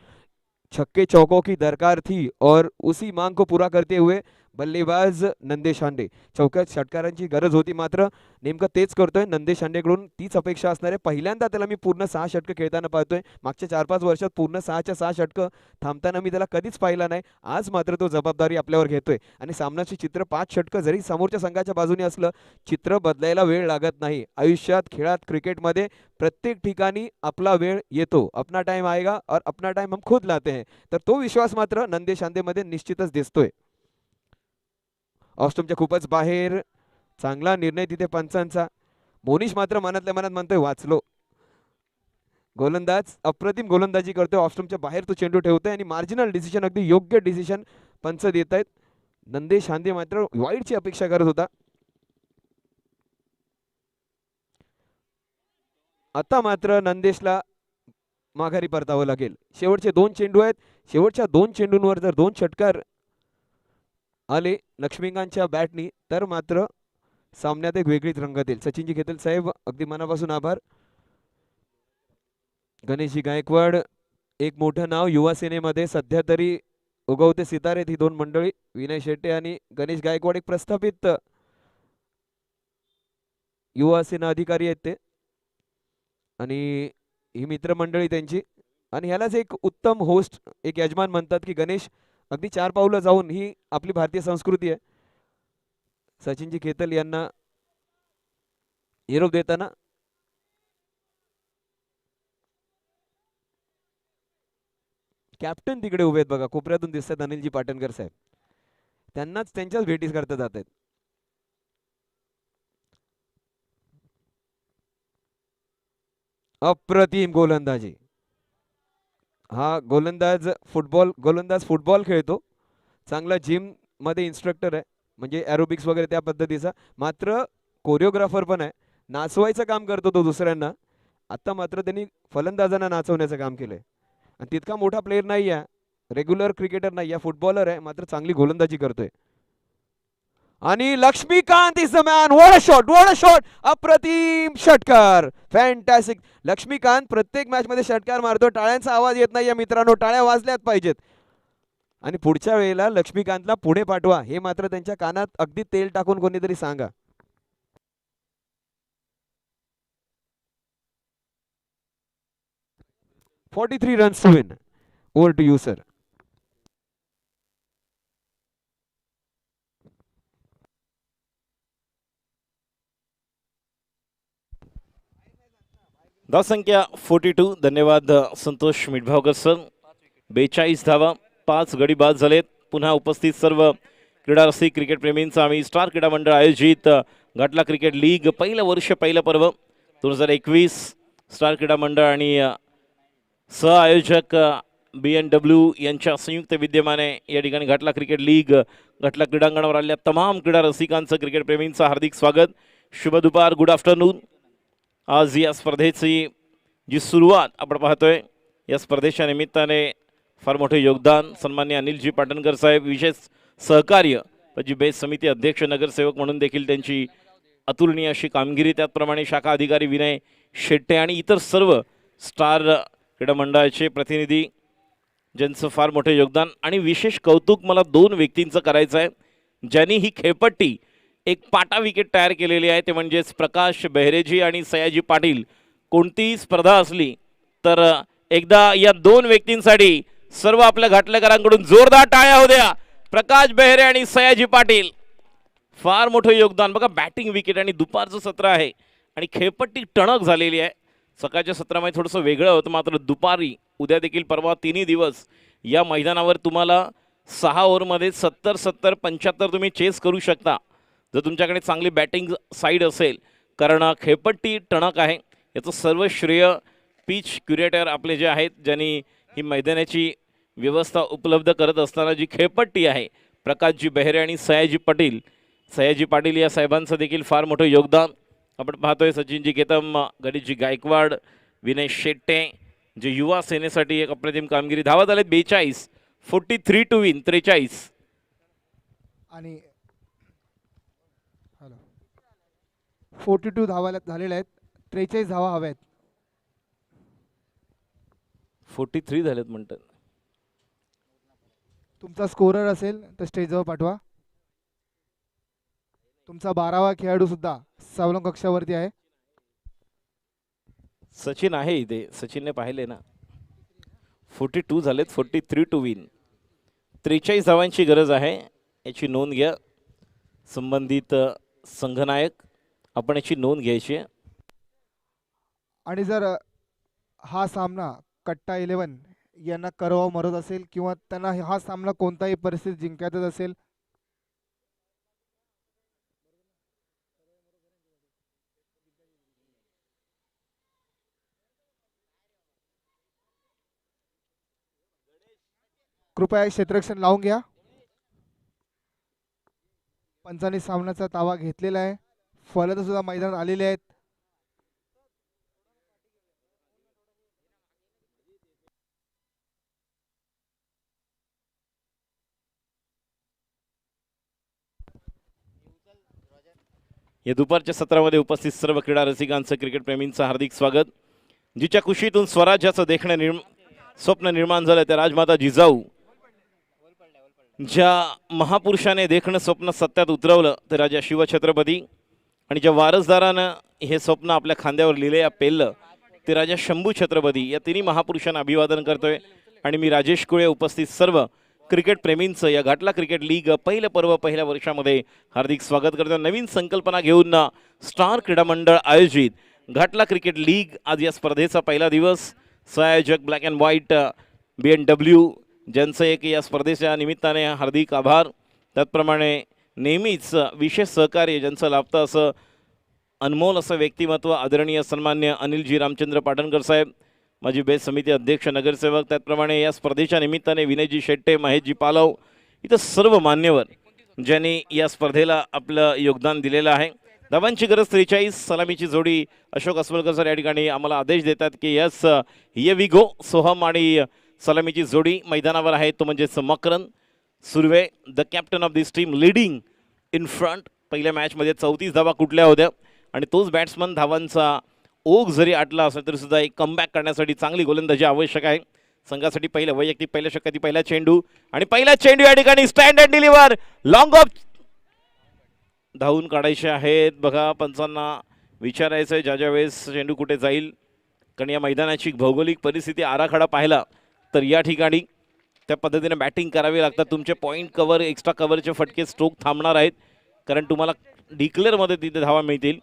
छक्के चौकों की दरकार थी और उसी मांग को पूरा करते हुए बल्लेबाज नंदेश हांडे, चौक्यात षटकारांची गरज होती, मात्र नेमकं तेच करतोय नंदेश हांडेकडून। तीच अपेक्षा असणार आहे। पहिल्यांदा त्याला मी पूर्ण 6 षटकं खेळताना पाहतोय। मागच्या 4-5 वर्षात पूर्ण 6च्या 6 षटकं थांबताना मी त्याला कधीच पाहिला नाही। आज मात्र तो जबाबदारी आपल्यावर घेतोय आणि सामनाचे चित्र 5 षटकं जरी समोरच्या संघाच्या बाजूने असलं, चित्र बदलायला वेळ लागत नाही। आयुष्यात, खेळात, क्रिकेटमध्ये प्रत्येक ठिकाणी आपला वेळ येतो। अपना टाइम आएगा और अपना टाइम हम खुद लाते हैं। तर तो विश्वास मात्र नंदेश हांडेमध्ये निश्चितच दिसतोय। ऑस्ट्रमच्या खूपच बाहेर, चांगला निर्णय तिथे पंचांचा। मोनीश मात्र मनातल्या मनात म्हणतोय वाचलो। गोलंदाज अप्रतिम गोलंदाजी करतोय, ऑस्ट्रमच्या बाहेर तो चेंडू ठेवतोय आणि मार्जिनल डिसिजन, अगदी योग्य डिसिजन पंच देत आहेत। नंदेश हांडे मात्र वाईडची अपेक्षा करत होता। आता मात्र नंदेशला माघारी परतावं लागेल। शेवटचे 2 चेंडू आहेत, शेवटच्या 2 चेंडूंवर जर 2 षटकार आले लक्ष्मीकांतच्या बॅटनी तर मात्र सामन्यात एक वेगळीच रंगत येईल। सचिनजी खेतेल साहेब अगदी मनापासून आभार। गणेशजी गायकवाड एक मोठं नाव युवा सेनेमध्ये सध्या तरी उगवते सितारे ही 2 मंडळी, विनय शेट्टे आणि गणेश गायकवाड एक प्रस्थापित युवा सेना अधिकारी आहेत ते, आणि ही मित्रमंडळी त्यांची। आणि ह्यालाच एक उत्तम होस्ट, एक यजमान म्हणतात की गणेश अगदी 4 पावलं जाऊन, ही आपली भारतीय संस्कृती आहे। सचिनजी खेतेल यांना निरोप देताना कॅप्टन तिकडे उभे आहेत बघा, कोपऱ्यातून दिसतात अनिलजी पाटणकर साहेब, त्यांनाच त्यांच्याच भेटीस करता जात आहेत। अप्रतिम गोलंदाजी। हा गोलंदाज फुटबॉल खेळतो, चांगला जिम मध्ये इन्स्ट्रक्टर आहे, म्हणजे एरोबिक्स वगैरे त्या पद्धतीचा, मात्र कोरिओग्राफर पण आहे। नाचवायचं काम करतो तो दुसऱ्यांना। आता मात्र त्यांनी फलंदाजांना नाचवण्याचं काम केलंय। आणि तितका मोठा प्लेयर नाही आहे, रेग्युलर क्रिकेटर नाही आहे, फुटबॉलर आहे, मात्र चांगली गोलंदाजी करतोय। आणि Laxmikant is the man, what a shot, अप्रतिम षटकार, फॅन्टॅस्टिक। लक्ष्मीकांत प्रत्येक मॅच मध्ये षटकार मारतो, टाळ्यांचा आवाज येत नाही मित्रांनो, टाळ्या वाजल्याच पाहिजेत। आणि पुढच्या वेळेला लक्ष्मीकांतला पुढे पाठवा, हे मात्र त्यांच्या कानात अगदी तेल टाकून कोणीतरी सांगा। "43 runs to win. Over to you, sir." धावसंख्या 42। धन्यवाद संतोष मिठभावकर सर। 42 धावा, 5 गडी बाद झालेत। पुन्हा उपस्थित सर्व क्रीडा रसिक क्रिकेट प्रेमींचा आम्ही स्टार क्रीडा मंडळ आयोजित घाटला क्रिकेट लीग पहिलं वर्ष पहिलं पर्व 2021 स्टार क्रीडा मंडळ आणि सहआयोजक BNW यांच्या संयुक्त विद्यमाने या ठिकाणी घाटला क्रिकेट लीग घाटला क्रीडांगणावर आलेल्या तमाम क्रीडा रसिकांचं क्रिकेट प्रेमींचं हार्दिक स्वागत। शुभ दुपार, गुड आफ्टरनून। आज या स्पर्धेची जी सुरुवात आपण पाहतोय, या स्पर्धेच्या निमित्ताने फार मोठे योगदान सन्मान्य अनिलजी पाटणकर साहेब, विशेष सहकार्य जी बेस समिती अध्यक्ष नगरसेवक म्हणून देखील त्यांची अतुलनीय अशी कामगिरी, त्याचप्रमाणे शाखा अधिकारी विनय शेट्टे आणि इतर सर्व स्टार क्रीडा मंडळाचे प्रतिनिधी ज्यांचं फार मोठे योगदान. आणि विशेष कौतुक मला 2 व्यक्तींचं करायचं आहे ज्यांनी ही खेळपट्टी एक पाटा विकेट तयार केलेली आहे, ते म्हणजेच प्रकाश बेहरेजी आणि सयाजी पाटील. कोणतीही स्पर्धा असली तर एकदा या 2 व्यक्तींसाठी सर्व आपल्या घाटलेकरांकडून जोरदार टाळ्या होऊ द्या. प्रकाश बेहरे आणि सयाजी पाटील, फार मोठं योगदान. बघा, बॅटिंग विकेट आणि दुपारचं सत्र आहे आणि खेळपट्टी टणक झालेली आहे. सकाळच्या सत्रामध्ये थोडंसं वेगळं होतं, मात्र दुपारी उद्या देखील परवा 3 दिवस या मैदानावर तुम्हाला 6 ओव्हरमध्ये 70-70 75 तुम्ही चेस करू शकता जर तुमच्याकडे चांगली बॅटिंग साईड असेल, कारण खेळपट्टी टणक आहे. याचं सर्व श्रेय पिच क्युरेटर आपले जे आहेत, ज्यांनी ही मैदानाची व्यवस्था उपलब्ध करत असताना जी खेळपट्टी आहे, प्रकाशजी बेहरे आणि सयाजी पाटील या साहेबांचं देखील फार मोठं योगदान. आपण पाहतोय सचिनजी केतम, गणेशजी गायकवाड, विनय शेट्टे, जे युवा सेनेसाठी एक अप्रतिम कामगिरी. धावा झालेत 42, 43 टू विन 43. आणि 42 धावा झालेल्या आहेत, 43 धावा हव्या आहेत. 43 झालेत म्हणतात. तुमचा स्कोरर असेल तर स्टेजवर पाठवा. तुमचा 12वा खेळाडू सुद्धा सावलम कक्षावरती आहे. सचिन आहे इथे, सचिनने पाहिले ना. 42 झालेत, 43 टू विन. 43 धावांची गरज आहे, याची नोंद घ्या संबंधित संघनायक. आपण याची नोंद घ्यायची आहे. आणि जर हा सामना कट्टा 11 यांना करवा मरत असेल किंवा त्यांना हा सामना कोणताही परिस्थिती जिंकायचाच असेल, कृपया क्षेत्ररक्षण लावून घ्या. पंचांनी सामन्याचा ताबा घेतलेला आहे. फलंदाज सुद्धा मैदानात आलेले आहेत. या दुपारच्या सत्रामध्ये उपस्थित सर्व क्रीडा रसिकांचं, क्रिकेट प्रेमींचं हार्दिक स्वागत. जिच्या कुशीतून स्वराज्याचं देखणं स्वप्न निर्माण झालं, त्या राजमाता जिजाऊ, ज्या महापुरुषाने देखणं स्वप्न सत्यात उतरवलं ते राजा शिवछत्रपती, आणि ज्या वारसदारानं हे स्वप्न आपल्या खांद्यावर लिहिलं या पेललं ते राजा शंभू छत्रपती. या तिन्ही महापुरुषांना अभिवादन करतोय. आणि मी राजेश कुळे उपस्थित सर्व क्रिकेट प्रेमींचं या घाटला क्रिकेट लीग पहिलं पर्व पहिल्या वर्षामध्ये हार्दिक स्वागत करतो. नवीन संकल्पना घेऊन स्टार क्रीडा मंडळ आयोजित घाटला क्रिकेट लीग, आज या स्पर्धेचा पहिला दिवस. संयोजक ब्लॅक अँड व्हाईट BMW, ज्यांचं एक या स्पर्धेच्या निमित्ताने हार्दिक आभार. त्याचप्रमाणे नेहमीच विशेष सहकार्य ज्यांचं लाभतं असं अनमोल असं व्यक्तिमत्व आदरणीय सन्मान्य अनिलजी रामचंद्र पाटणकर साहेब, माजी बेस समिती अध्यक्ष नगरसेवक. त्याचप्रमाणे या स्पर्धेच्या निमित्ताने विनयजी शेट्टे, महेशजी पालव, इथं सर्व मान्यवर ज्यांनी या स्पर्धेला आपलं योगदान दिलेलं आहे. धावांची गरज 43. सलामीची जोडी अशोक अस्वलकर सर या ठिकाणी आम्हाला आदेश देतात की यस ये वी गो. सोहम आणि सलामीची जोडी मैदानावर आहे, तो म्हणजेच Makaran Surve, the captain of this team, leading in front. पहिल्या मॅचमध्ये 34 धावा कुठल्या होत्या आणि तोच बॅट्समन धावांचा ओघ जरी आटला असेल तरी सुद्धा एक कमबॅक करण्यासाठी चांगली गोलंदाजी आवश्यक आहे. संघासाठी पहिलं वैयक्तिक पहिल्या षटकातील पहिला चेंडू, आणि पहिला चेंडू या ठिकाणी stand and deliver, long of धावून काढायचे आहेत. बघा, पंचांना विचारायचं आहे ज्या वेळेस चेंडू कुठे जाईल, कारण या मैदानाची भौगोलिक परिस्थिती आराखडा पाहिला तर या ठिकाणी त्या पद्धतीने बॅटिंग करावी लागतात. तुमचे पॉईंट कव्हर, एक्स्ट्रा कव्हरचे फटके स्ट्रोक थांबणार आहेत, कारण तुम्हाला डिक्लेअरमध्ये तिथे धावा मिळतील.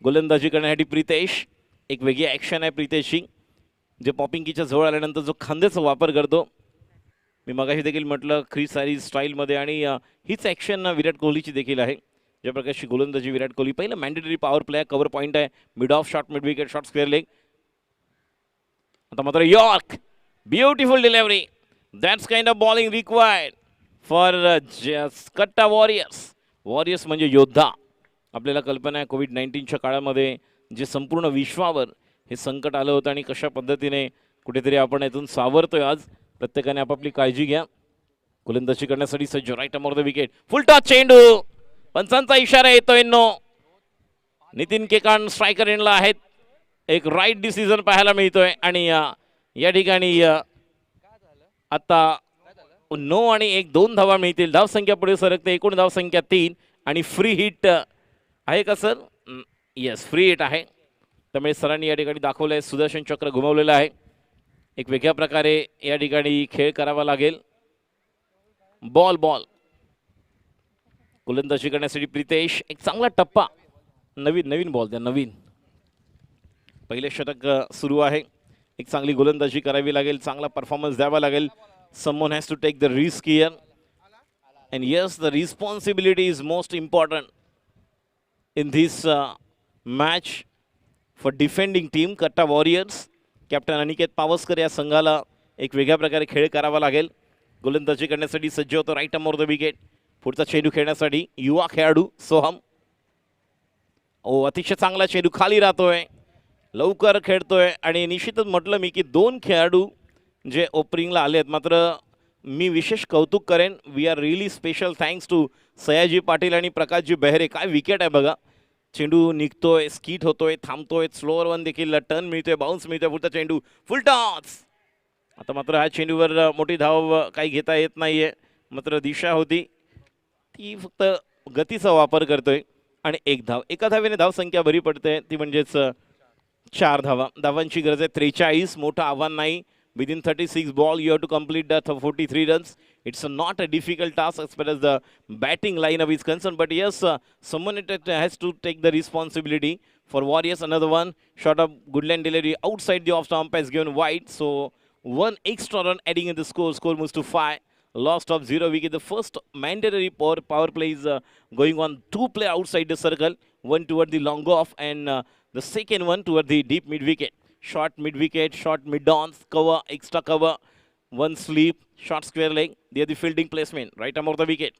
गोलंदाजी करण्यासाठी प्रितेश, एक वेगळी ॲक्शन आहे प्रितेशची, जे पॉपिंग कीच्या जवळ आल्यानंतर जो खांद्याचा वापर करतो. मी मगाशी देखील म्हटलं क्रीज साईज स्टाईलमध्ये, आणि हीच ॲक्शन विराट कोहलीची देखील आहे. ज्या प्रकारची गोलंदाजी विराट कोहली, पहिलं mandatory power play, cover point आहे, mid off shot, mid wicket shot, square leg. आता मात्र yorker, beautiful delivery. That's kind of bowling required for Katta warriors म्हणजे योद्धा. आपल्याला कल्पना आहे कोविड-19च्या काळामध्ये जे संपूर्ण विश्वावर हे संकट आलं होतं आणि कशा पद्धतीने कुठेतरी आपण यातून सावरतोय. आज प्रत्येकाने आपापली काळजी घ्या. गोलंदाजी करण्यासाठी सज्ज, right arm over the wicket, full toss चेंडू, पंचांचा इशारा येतोय. नो, नितीन केकान स्ट्रायकर एंडला आहेत. एक राईट डिसिजन पाहायला मिळतोय आणि या ठिकाणी आता 9 आणि 1 2 धावा मिळतील. धावसंख्या पुढे सरकते. एकूण धावसंख्या 3 आणि फ्री हिट आहे का सर? येस, फ्री हिट आहे. त्यामुळे सरांनी या ठिकाणी दाखवलंय सुदर्शन चक्र घुमवलेलं आहे. एक वेगळ्या प्रकारे या ठिकाणी खेळ करावा लागेल. बॉल गोलंदाजी करण्यासाठी प्रितेश. एक चांगला टप्पा. नवीन बॉल द्या. नवीन पहिले षटक सुरू आहे. एक चांगली गोलंदाजी करावी लागेल. चांगला परफॉर्मन्स द्यावा लागेल. someone has to take the risk here, and yes, the responsibility is most important in this match for defending team कट्टा वॉरियर्स. कॅप्टन अनिकेत पावसकर या संघाला एक वेगळ्या प्रकारे खेळ करावा लागेल. गोलंदाजी करण्यासाठी सज्ज होतो. Right arm over the wicket. पुढचा चेंडू खेळण्यासाठी युवा खेळाडू सोहम. अतिशय चांगला चेंडू खाली राहतोय. लवकर खेळतोय आणि निश्चितच म्हटलं मी की 2 खेळाडू जे ओपनिंगला आले आहेत. मात्र मी विशेष कौतुक करेन. We are really special thanks to Sayaji Patil आणि प्रकाशजी बेहरे. काय विकेट आहे बघा. चेंडू निघतोय, स्कीट होतोय, थांबतोय, स्लोअर वन देखील टर्न मिळतोय, बाउन्स मिळतोय. पुढचा चेंडू फुल टॉस. आता मात्र ह्या चेंडूवर मोठी धाव काही घेता येत नाहीये. मात्र दिशा होती ती फक्त गतीचा वापर करतोय आणि 1 धाव. एका धावेने धावसंख्या बरी पडते. ती म्हणजेच 4 धावा. धावांची गरज आहे 43. मोठं आव्हान नाही. Within 36 ball, you have to complete that 43 runs. It's not a difficult task as far as the batting lineup is concerned. But yes, someone has to take the responsibility for Warriors. Another one shot of Goodland delivery outside the off stump has given wide. So 1 extra run adding in the score. Score moves to 5. Lost of 0 wicket. The first mandatory power play is going on. 2 play outside the circle. One toward the long off and the second one toward the deep mid wicket. Short mid wicket, short mid on, cover, extra cover, 1 sleep, short square leg. They are the fielding placement. Right arm of the wicket.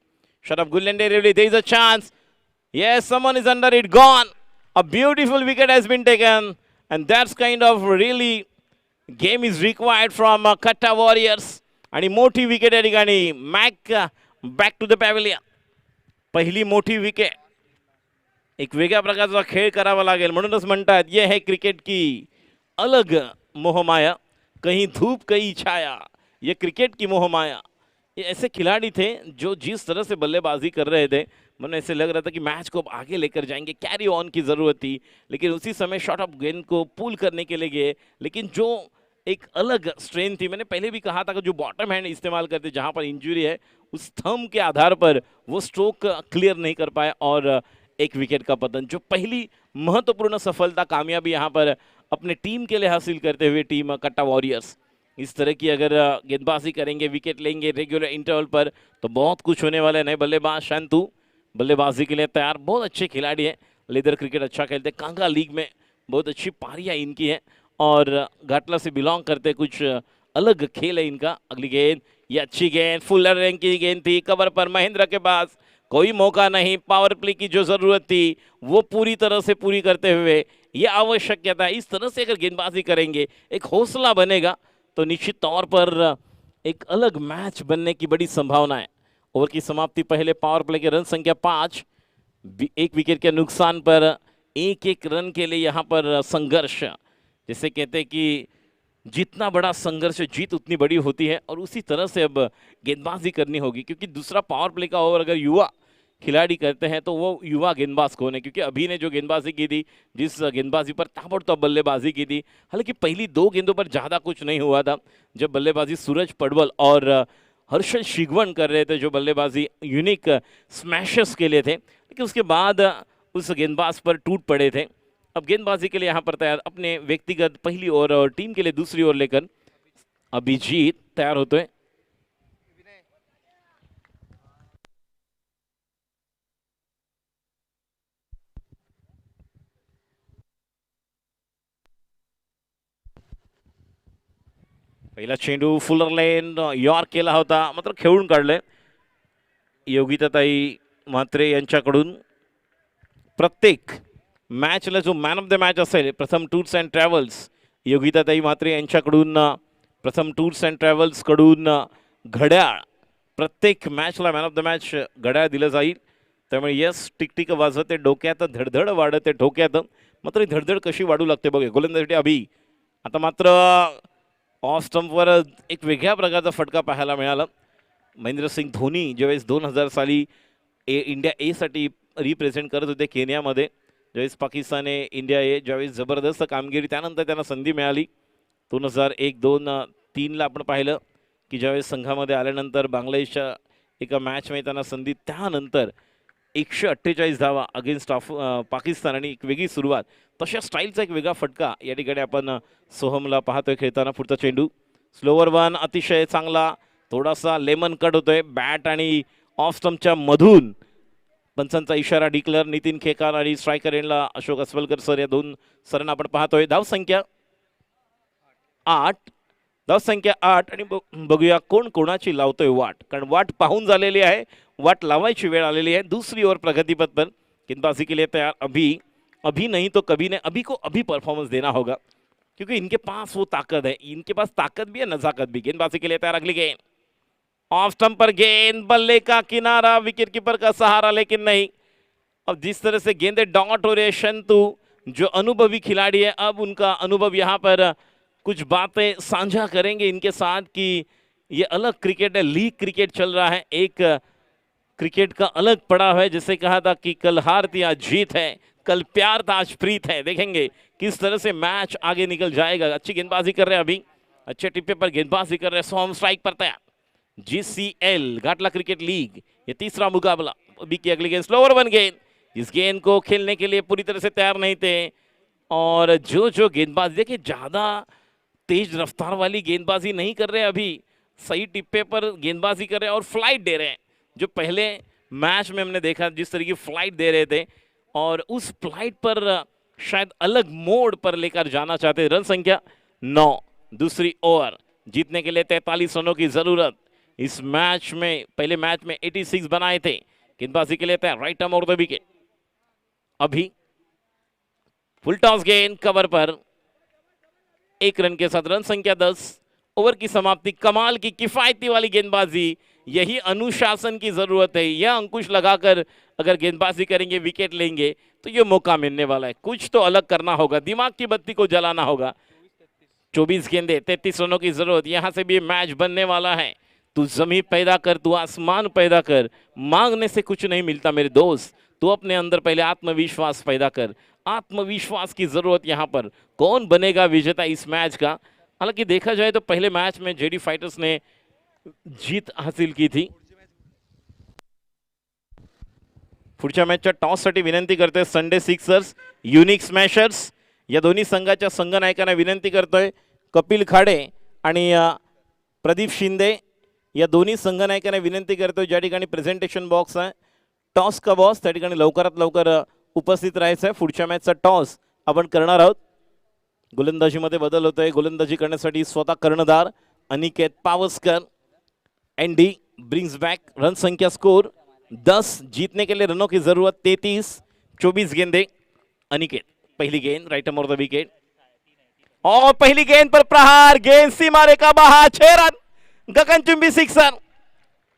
Shot of Goodland delivery. There is a chance. Yes, someone is under it. Gone. A beautiful wicket has been taken. And that's kind of really game is required from Katta Warriors. आणि मोठी विकेट या ठिकाणी. Mac back to the pavilion. पहिली मोठी विकेट. एक वेगळ्या प्रकारचा खेळ करावा लागेल. म्हणूनच म्हणतात ये है क्रिकेट की अलग मोहमाया, कहीं धूप कहीं छाया, ये क्रिकेट की मोहमाया. ये ऐसे खिलाड़ी थे जो जिस तरह से बल्लेबाजी कर रहे थे, मैंने ऐसे लग रहा था कि मैच को आगे लेकर जाएंगे. कैरी ऑन की ज़रूरत थी, लेकिन उसी समय शॉट ऑफ गेंद को पुल करने के लिए गए. लेकिन जो एक अलग स्ट्रेंथ थी, मैंने पहले भी कहा था कि जो बॉटम हैंड इस्तेमाल करते जहाँ पर इंजरी है, उस थंब के आधार पर वो स्ट्रोक क्लियर नहीं कर पाए और एक विकेट का पतन. जो पहली महत्वपूर्ण सफलता कामयाबी यहाँ पर अपने टीम के लिए हासिल करते हुए टीम कट्टा वॉरियर्स इस तरह की अगर गेंदबाजी करेंगे, विकेट लेंगे रेगुलर इंटरवल पर, तो बहुत कुछ होने वाला है. नए बल्लेबाज शांतु बल्लेबाजी के लिए तैयार. बहुत अच्छे खिलाड़ी हैं. लेदर क्रिकेट अच्छा खेलते हैं. कांगा लीग में बहुत अच्छी पारियां इनकी हैं और घाटला से बिलोंग करते. कुछ अलग खेल है इनका. अगली गेंद, ये अच्छी गेंद, फुलर रैंक की गेंद थी. कवर पर महेंद्र के पास कोई मौका नहीं. पावर प्ले की जो ज़रूरत थी वो पूरी तरह से पूरी करते हुए ये आवश्यकता है. इस तरह से अगर गेंदबाजी करेंगे, एक हौसला बनेगा, तो निश्चित तौर पर एक अलग मैच बनने की बड़ी संभावना है. ओवर की समाप्ति. पहले पावर प्ले के रन संख्या 5. 1 विकेट के नुकसान पर 1-1 रन के लिए यहाँ पर संघर्ष. जैसे कहते हैं कि जितना बड़ा संघर्ष जीत उतनी बड़ी होती है, और उसी तरह से अब गेंदबाजी करनी होगी. क्योंकि दूसरा पावर प्ले का ओवर अगर युवा खिलाड़ी करते हैं तो वो युवा गेंदबाज कौन है. क्योंकि अभी ने जो गेंदबाजी की थी, जिस गेंदबाजी पर ताबड़तोड़ बल्लेबाजी की थी, हालांकि पहली 2 गेंदों पर ज़्यादा कुछ नहीं हुआ था. जब बल्लेबाजी सूरज पडवल और हर्षल शिगवन कर रहे थे, जो बल्लेबाजी यूनिक स्मैशेस के लिए थे, लेकिन उसके बाद उस गेंदबाज पर टूट पड़े थे. अब गेंदबाजी के लिए यहाँ पर तैयार अपने व्यक्तिगत पहली ओवर और टीम के लिए दूसरी ओवर लेकर अभिजीत तैयार होते हैं. पहिला चेंडू फुलर लेन यॉर्क केला होता, मात्र खेळून काढले. योगिताताई म्हात्रे यांच्याकडून प्रत्येक मॅचला जो मॅन ऑफ द मॅच असेल, प्रथम टूर्स अँड ट्रॅव्हल्स योगिताताई म्हात्रे यांच्याकडून प्रथम टूर्स अँड ट्रॅव्हल्सकडून घड्याळ, प्रत्येक मॅचला मॅन ऑफ द मॅच घड्याळ दिलं जाईल. त्यामुळे यस टिकटिक वाजवते डोक्यात, धडधड वाढते ठोक्यात. मात्र ही धडधड कशी वाढू लागते बघे गोलंदाजीसाठी अभि. आता मात्र ऑफ स्टंपवर एक वेगळ्या प्रकारचा फटका पाहायला मिळाला. महेंद्रसिंग धोनी ज्यावेळेस 2000 साली इंडिया ए साठी रिप्रेझेंट करत होते केनियामध्ये, ज्यावेळेस पाकिस्तान ए इंडिया ए ज्यावेळेस जबरदस्त कामगिरी, त्यानंतर त्यांना संधी मिळाली 2001, 2, 3ला आपण पाहिलं की ज्यावेळेस संघामध्ये आल्यानंतर बांगलादेशच्या एका मॅचमध्ये त्यांना संधी, त्यानंतर 148 धावा अगेन्स्ट पाकिस्तान आणि एक वेगळी सुरुवात. तशा स्टाईलचा एक वेगळा फटका या ठिकाणी आपण सोहमला पाहतोय खेळताना. पुढचा चेंडू स्लोवर वन अतिशय चांगला, थोडासा लेमन कट होतोय बॅट आणि ऑफ स्टंपच्या मधून. पंचांचा इशारा डिक्लेअर नितीन खेकार आणि स्ट्रायकर एंडला अशोक अस्वलकर सर, या दोन सरांना आपण पाहतोय. धावसंख्या 8, धावसंख्या 8 आणि बघूया कोण कोणाची लावतोय वाट, कारण वाट पाहून झालेली आहे, वाट लावायची वेळ आलेली है. दूसरी ओर प्रगति पथ पर गेंदबाजी के लिए तैयार अभी. अभी नहीं तो कभी नहीं, अभी को अभी परफॉर्मेंस देना होगा क्योंकि इनके पास वो ताकत है, इनके पास ताकत भी है, नजाकत भी. गेंदबाजी के लिए तैयार अगली गेंद ऑफ स्टंप पर गेंद, बल्ले का किनारा, विकेट कीपर का सहारा, लेकिन नहीं. अब जिस तरह से गेंदे डॉट हो रहे हैं शंतु, जो अनुभवी खिलाड़ी है, अब उनका अनुभव यहाँ पर कुछ बातें साझा करेंगे इनके साथ कि ये अलग क्रिकेट है, लीग क्रिकेट चल रहा है, एक क्रिकेट का अलग पड़ाव है. जैसे कहा था कि कल हार थी आज जीत है, कल प्यार था आज प्रीत है. देखेंगे किस तरह से मैच आगे निकल जाएगा. अच्छी गेंदबाजी कर रहे हैं अभी, अच्छे टिप्पे पर गेंदबाजी कर रहे हैं. सोहम स्ट्राइक पर तैयार. GCL घाटला क्रिकेट लीग ये तीसरा मुकाबला. अभी की अगली गेंद स्लोवर वन गेंद, इस गेंद को खेलने के लिए पूरी तरह से तैयार नहीं थे. और जो गेंदबाज देखिए ज्यादा तेज रफ्तार वाली गेंदबाजी नहीं कर रहे, अभी सही टिप्पे पर गेंदबाजी कर रहे हैं और फ्लाइट दे रहे हैं. जो पहले मैच में हमने देखा जिस तरह की फ्लाइट दे रहे थे, और उस फ्लाइट पर शायद अलग मोड पर लेकर जाना चाहते. रन संख्या 9, दूसरी ओवर. जीतने के लिए 43 रनों की जरूरत. इस मैच में पहले मैच में 86 बनाए थे. गेंदबाजी के लिए तैयार राइट आर्म और द विकेट. अभी फुल टॉस गेंद कवर पर 1 रन के साथ रन संख्या 10. ओवर की समाप्ति. कमाल की किफायती वाली गेंदबाजी, यही अनुशासन की जरूरत है. यह अंकुश लगाकर अगर गेंदबाजी करेंगे, विकेट लेंगे तो ये मौका मिलने वाला है. कुछ तो अलग करना होगा, दिमाग की बत्ती को जलाना होगा. 24 गेंदे 33 रनों की जरूरत. यहां से भी मैच बनने वाला है. तू जमीन पैदा कर, तू आसमान पैदा कर, मांगने से कुछ नहीं मिलता मेरे दोस्त. तू अपने अंदर पहले आत्मविश्वास पैदा कर. आत्मविश्वास की जरूरत यहां पर. कौन बनेगा विजेता इस मैच का. हालांकि देखा जाए तो पहले मैच में जेडी फाइटर्स ने जीत हासिल की थी. पुढच्या मॅचच्या टॉससाठी विनंती करतोय संडे सिक्सर्स, युनिक स्मॅशर्स या दोन्ही संघाच्या संघनायकांना विनंती करतोय. कपिल खाडे आणि प्रदीप शिंदे या दोन्ही संघनायकांना विनंती करतोय. ज्या ठिकाणी प्रेझेंटेशन बॉक्स आहे, टॉस का बॉस, त्या ठिकाणी लवकरात लवकर उपस्थित राहायचं आहे. पुढच्या मॅचचा टॉस आपण करणार आहोत. गोलंदाजीमध्ये बदल होतोय. गोलंदाजी करण्यासाठी स्वतः कर्णधार Aniket Pawaskar. Andy brings back. Run संख्या स्कोर 10. जीतने के लिए रनों की जरूरत 33. 24 गेंदे. अनिकेत पहली गेंद राइट आर्म और द विकेट. और पहली गेंद पर प्रहार, गेंद सीमा रेखा बाहर. 6 रन, गगनचुंबी सिक्सर.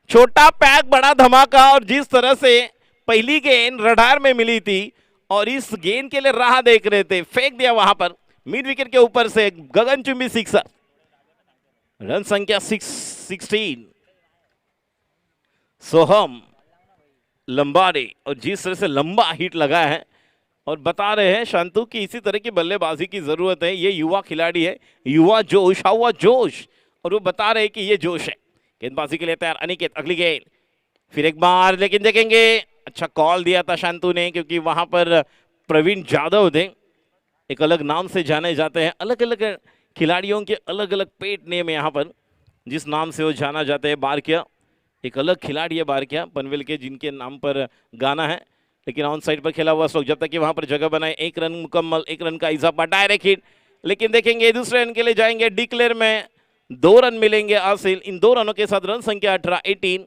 छोटा पैक बड़ा धमाका. और जिस तरह से पहली गेंद रडार में मिली थी और इस गेंद के लिए राह देख रहे थे, फेंक दिया वहां पर मिड विकेट के ऊपर से गगनचुंबी सिक्सर. रन संख्या 16. सोहम लंबारे, और जिस तरह से लंबा हिट लगा है, और बता रहे हैं शांतु कि इसी तरह की बल्लेबाजी की जरूरत है. ये युवा खिलाड़ी है, युवा जोश, हुआ जोश, और वो बता रहे हैं कि ये जोश है. गेंदबाजी के लिए तैयार अनिकेत. अगली गेंद फिर एक बार, लेकिन देखेंगे अच्छा कॉल दिया था शांतु ने, क्योंकि वहां पर प्रवीण जाधव थे, एक अलग नाम से जाने जाते हैं. अलग अलग खिलाड़ियों के अलग अलग पेट नेम है यहाँ पर, जिस नाम से वो जाना जाते हैं. बारकिया एक अलग खिलाड़ी है, बारकिया पनवेल के, जिनके नाम पर गाना है. लेकिन ऑन साइड पर खेला हुआ स्ट्रोक, जब तक कि वहां पर जगह बनाए. 1 रन मुकम्मल, 1 रन का इजाफा, डायरेक्ट हिट. लेकिन देखेंगे दूसरे रन के लिए जाएंगे. डिक्लेयर में 2 रन मिलेंगे हासिल. इन 2 रनों के साथ रन संख्या 18.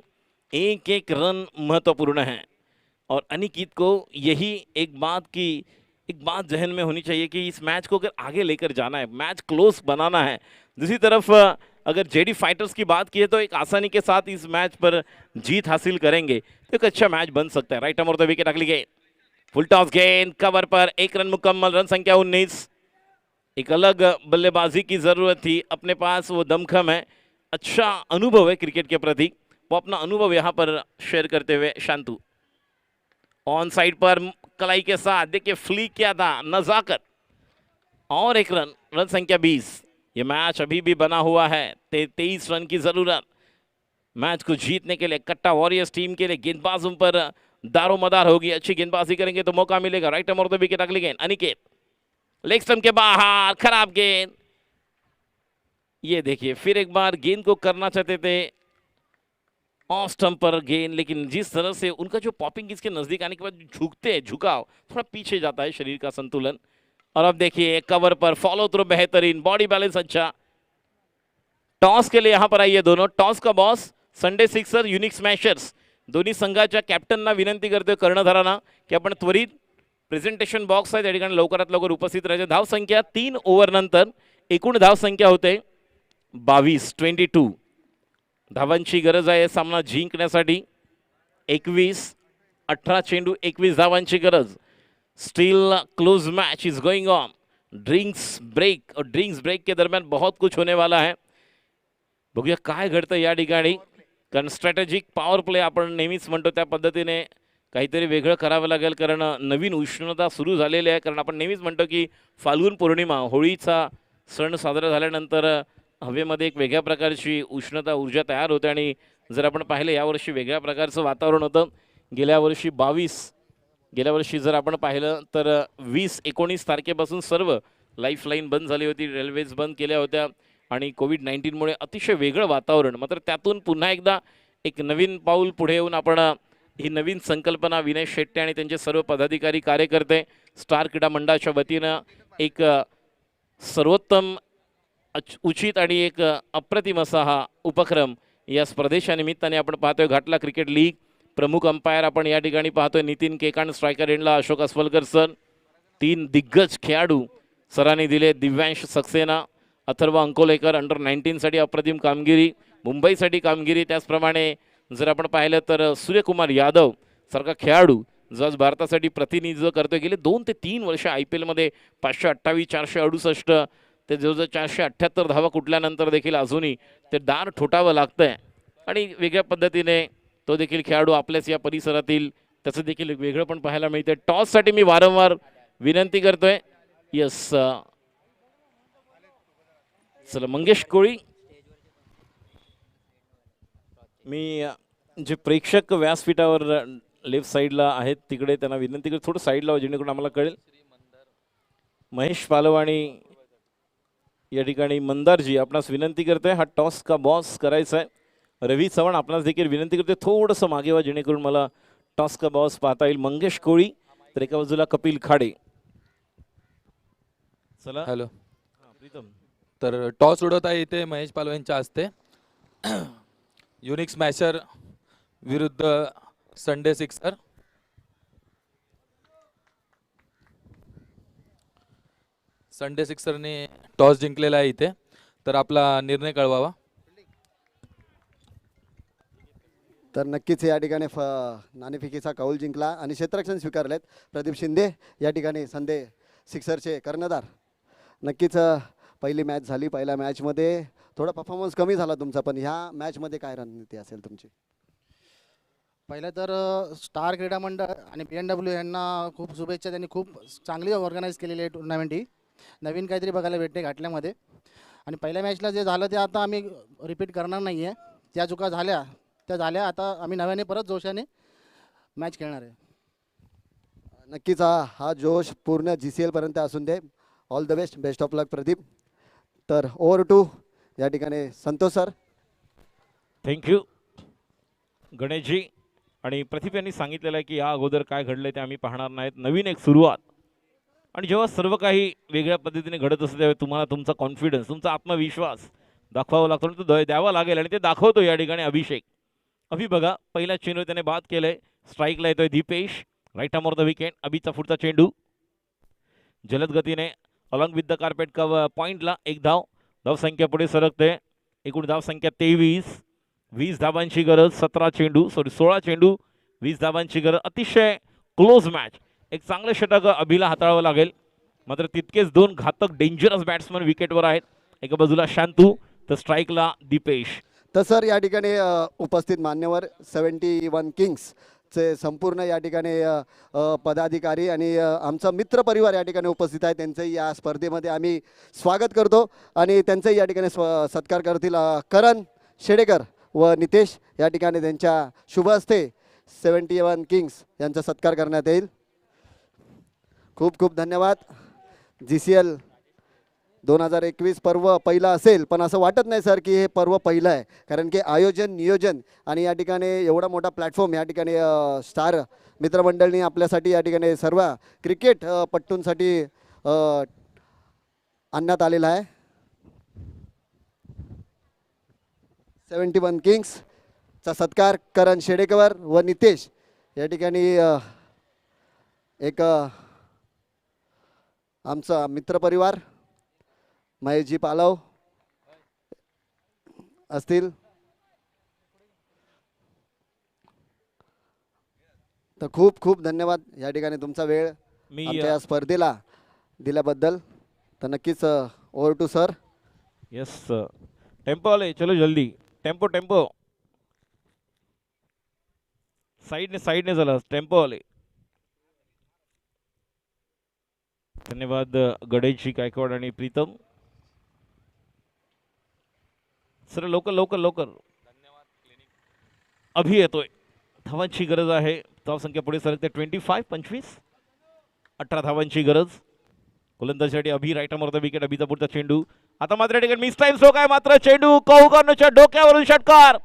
1-1 रन महत्वपूर्ण है. और अनिकेत को यही एक बात जहन में होनी चाहिए कि इस मैच को अगर आगे लेकर जाना है, मैच क्लोज बनाना है. दूसरी तरफ अगर जेडी फाइटर्स की बात की तो एक आसानी के साथ इस मैच पर जीत हासिल करेंगे तो एक अच्छा मैच बन सकता है। राइट आर्म द विकेट, अगली गेंद फुल टॉस गेंद कवर पर, 1 रन मुकम्मल, रन संख्या 19। एक अलग बल्लेबाजी की जरूरत थी, अपने पास वो दमखम है, अच्छा अनुभव है क्रिकेट के प्रति, वो अपना अनुभव यहाँ पर शेयर करते हुए शांतु ऑन साइड पर कलाई के साथ, देखिए फ्लिक क्या था, नजाकत और 1 रन, रन संख्या 20। ये मैच अभी भी बना हुआ है, 23 रन की जरूरत मैच को जीतने के लिए कट्टा वॉरियर्स टीम के लिए। गेंदबाजों पर दारोमदार होगी, अच्छी गेंदबाजी करेंगे तो मौका मिलेगा। राइट आर्म द विकेट, अगली गेंद अनिकेत लेग स्टंप के बाहर, खराब गेंद। ये देखिए फिर एक बार गेंद को करना चाहते थे ऑफ स्टंप पर गेंद, लेकिन जिस तरह से उनका जो पॉपिंग इसके नजदीक आने के बाद झुकते हैं, झुकाव थोड़ा पीछे जाता है शरीर का संतुलन। और अब देखिए कवर पर फॉलो थ्रू बेहतरीन, बॉडी बैलेंस अच्छा। टॉस के लिए यहां पर आइए दोनों, टॉस का boss Sunday sixer unique Smashers दोन्ही संघाच्या कॅप्टनना विनंती करतोय कर्णधारांना की आपण त्वरित प्रेझेंटेशन बॉक्स आहे त्या ठिकाणी लवकरात लवकर उपस्थित राहायचे। धाव संख्या 3 ओव्हर नंतर एकूण धाव संख्या होते 22 धावांची गरज आहे सामना जिंकण्यासाठी। 18 चेंडू 21 धावांची गरज। Still close match is going on. Drinks break के दरम्यान बहुत कुछ होने वाला है। बघूया काय घडतं या ठिकाणी, कारण स्ट्रॅटेजिक पॉवर प्ले आपण नेहमीच म्हणतो त्या पद्धतीने काहीतरी वेगळं करावं लागेल, कारण नवीन उष्णता सुरू झालेली आहे। कारण आपण नेहमीच म्हणतो की फाल्गुन पौर्णिमा होळीचा सण साजरा झाल्यानंतर हवेमध्ये एक वेगळ्या प्रकारची उष्णता ऊर्जा तयार होते आणि जर आपण पाहिलं यावर्षी वेगळ्या प्रकारचं वातावरण होतं। गेल्या वर्षी जर आपण पाहिलं तर 20-19 तारखेपासून सर्व लाईफलाईन बंद झाली होती, रेल्वेज बंद केल्या होत्या आणि कोविड-19मुळे अतिशय वेगळं वातावरण। मात्र त्यातून पुन्हा एकदा एक नवीन पाऊल पुढे येऊन आपण ही नवीन संकल्पना विनय शेट्टे आणि त्यांचे सर्व पदाधिकारी कार्यकर्ते स्टार क्रीडा मंडळाच्या वतीनं एक सर्वोत्तम उचित आणि एक अप्रतिम असा हा उपक्रम या स्पर्धेच्या निमित्ताने आपण पाहतोय। घाटला क्रिकेट लीग प्रमुख अंपायर आपण या ठिकाणी पाहतोय नितीन केकांड, स्ट्रायकर एंडला अशोक अस्वलकर सर, 3 दिग्गज खेळाडू सरांनी दिले, दिव्यांश सक्सेना, अथर्व अंकोलेकर अंडर 19 साठी अप्रतिम कामगिरी, मुंबईसाठी कामगिरी। त्याचप्रमाणे जर आपण पाहिलं तर सूर्यकुमार यादव सारखा खेळाडू जो आज भारतासाठी प्रतिनिधित्व करतोय, गेले 2 ते 3 वर्ष IPL मध्ये 528, 468 ते जवळजवळ 478 धावा कुठल्यानंतर देखील अजूनही ते दार ठोठावं लागतंय आणि वेगळ्या पद्धतीने तो देखील खेळाडू आपल्याच या परिसरातील त्याचं देखील वेगळं पण पाहायला मिळते। टॉससाठी मी वारंवार विनंती करतोय। यस चला मंगेश कोळी, मी जे प्रेक्षक व्यासपीठावर लेफ्ट साईडला आहेत तिकडे त्यांना विनंती करतो थोडं साईडला हो जेणेकरून आम्हाला कळेल। महेश पालवाणी या ठिकाणी मंदारजी आपणास विनंती करतोय हा टॉस का बॉस करायचा आहे। रवी चव्हाण आपणास देखील विनंती करतोय थोडंसं मागे व्हा जेणेकरून मला टॉस का बॉस पाहता येईल। मंगेश कोळी तर एका बाजूला कपिल खाडे। चला हॅलो, प्रीतम तर टॉस उडवता येते महेश पालवांच्या हस्ते। युनिक स्मॅशर विरुद्ध संडे सिक्सर। संडे सिक्सरने टॉस जिंकलेला आहे इथे, तर आपला निर्णय कळवावा। तर नक्कीच या ठिकाणी नाणेफेकीचा कौल जिंकला आणि क्षेत्ररक्षण स्वीकारलेत प्रदीप शिंदे या ठिकाणी संडे सिक्सरचे कर्णधार। नक्कीच पहिली मॅच झाली, पहिल्या मॅचमध्ये थोडा परफॉर्मन्स कमी झाला तुमचा, पण ह्या मॅचमध्ये काय रणनीती असेल तुमची? पहिलं तर स्टार क्रीडा मंडळ आणि PNW यांना खूप शुभेच्छा। त्यांनी खूप चांगली ऑर्गनाईज केलेली आहे टुर्नामेंट ही, नवीन काहीतरी बघायला भेटते घाटल्यामध्ये। आणि पहिल्या मॅचला जे झालं ते आता आम्ही रिपीट करणार नाही आहे, त्या चुका झाल्या त्या झाल्या, आता आम्ही नव्याने परत जोशाने मॅच खेळणार आहे। नक्कीच हा जोश पूर्ण GCL पर्यंत असून दे। All the best, best of luck Pradeep. तर ओव्हर टू या ठिकाणी संतोष सर। थँक्यू गणेशजी। आणि प्रदीप यांनी सांगितलेलं आहे की या अगोदर काय घडलंय ते आम्ही पाहणार नाहीत, नवीन एक सुरुवात। आणि जेव्हा सर्व काही वेगळ्या पद्धतीने घडत असते तेव्हा तुम्हाला तुमचा कॉन्फिडन्स, तुमचा आत्मविश्वास दाखवावा लागतो, तो द्यावा लागेल आणि ते दाखवतो या ठिकाणी अभिषेक। अभि बघा पहिल्या चेंडू त्याने बाद केलंय, स्ट्राईकला येतोय Deepesh, right arm off the wicket. अभिचा पुढचा चेंडू जलद गतीने along with the carpet cover पॉइंटला, एक धाव, धाव संख्या पुढे सरकते एकूण धावसंख्या 23. 20 धावांची गरज, 16 चेंडू 20 धावांची गरज. अतिशय क्लोज मॅच. एक चांगलं षटक अभिला हाताळावं लागेल. मात्र तितकेच दोन घातक डेंजरस बॅट्समन विकेटवर आहेत. एका बाजूला शांतू तर स्ट्राईकला दीपेश. तर सर या ठिकाणी उपस्थित मान्यवर 71 किंग्सचे संपूर्ण या ठिकाणी पदाधिकारी आणि आमचा मित्र परिवार या ठिकाणी उपस्थित आहे. त्यांचंही या स्पर्धेमध्ये आम्ही स्वागत करतो आणि त्यांचंही या ठिकाणी सत्कार करतील करण शेडेकर व नितेश. या ठिकाणी त्यांच्या शुभ हस्ते 71 किंग्स यांचा सत्कार करण्यात येईल. खूप खूप धन्यवाद. GCL 2021 पर्व पहिला असेल, पण असं वाटत नाही सर की हे पर्व पहिलं आहे, कारण की आयोजन नियोजन आणि या ठिकाणी एवढा मोठा प्लॅटफॉर्म या ठिकाणी स्टार मित्रमंडळनी आपल्यासाठी या ठिकाणी सर्व क्रिकेट पट्टूंसाठी आणण्यात आलेला आहे. 71 किंग्सचा सत्कार करण शेडेकर व नितेश या ठिकाणी एक आमचा मित्रपरिवार महेशजी पालव असतील. तर खूप खूप धन्यवाद या ठिकाणी तुमचा वेळ मी आमच्या या स्पर्धेला दिल्याबद्दल. तर नक्कीच over to sir. Yes tempo वाले, चलो जल्दी. टेम्पो टेम्पो साइड ने चला. टेम्पो वाले. धन्यवाद गणेशजी गायकवाड आणि प्रीतम सर. लवकर लवकर लवकर. अभि येतोय. धावांची गरज आहे. धावसंख्या पुढे सरकते. 25 18 धावांची गरज. गोलंदाजीसाठी अभि राईट द विकेट. अभिचा पुढचा चेंडू. आता मात्र ठिकाणी मिस टाइम स्ट्रोक आहे. मात्र चेंडू कौकर्णच्या डोक्यावरून षटकार.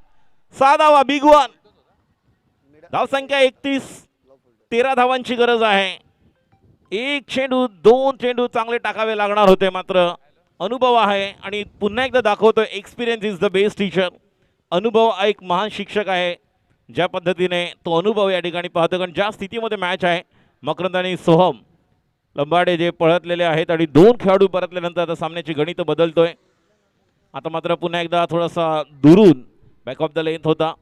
6 धावा. Big one. धावसंख्या 31. 13 धावांची गरज आहे. एक चेंडू 2 चेंडू चांगले टाकावे लागणार होते, मात्र अनुभव आहे आणि पुन्हा एकदा दाखवतोय experience is the best teacher. अनुभव एक महान शिक्षक आहे. ज्या पद्धतीने तो अनुभव या ठिकाणी पाहतो, कारण ज्या स्थितीमध्ये मॅच आहे, मकरंद आणि सोहम लंबाडे जे पळतलेले आहेत आणि 2 खेळाडू परतल्यानंतर आता सामन्याची गणित बदलतोय. आता मात्र पुन्हा एकदा थोडासा दुरून बॅक ऑफ द लेंथ होता.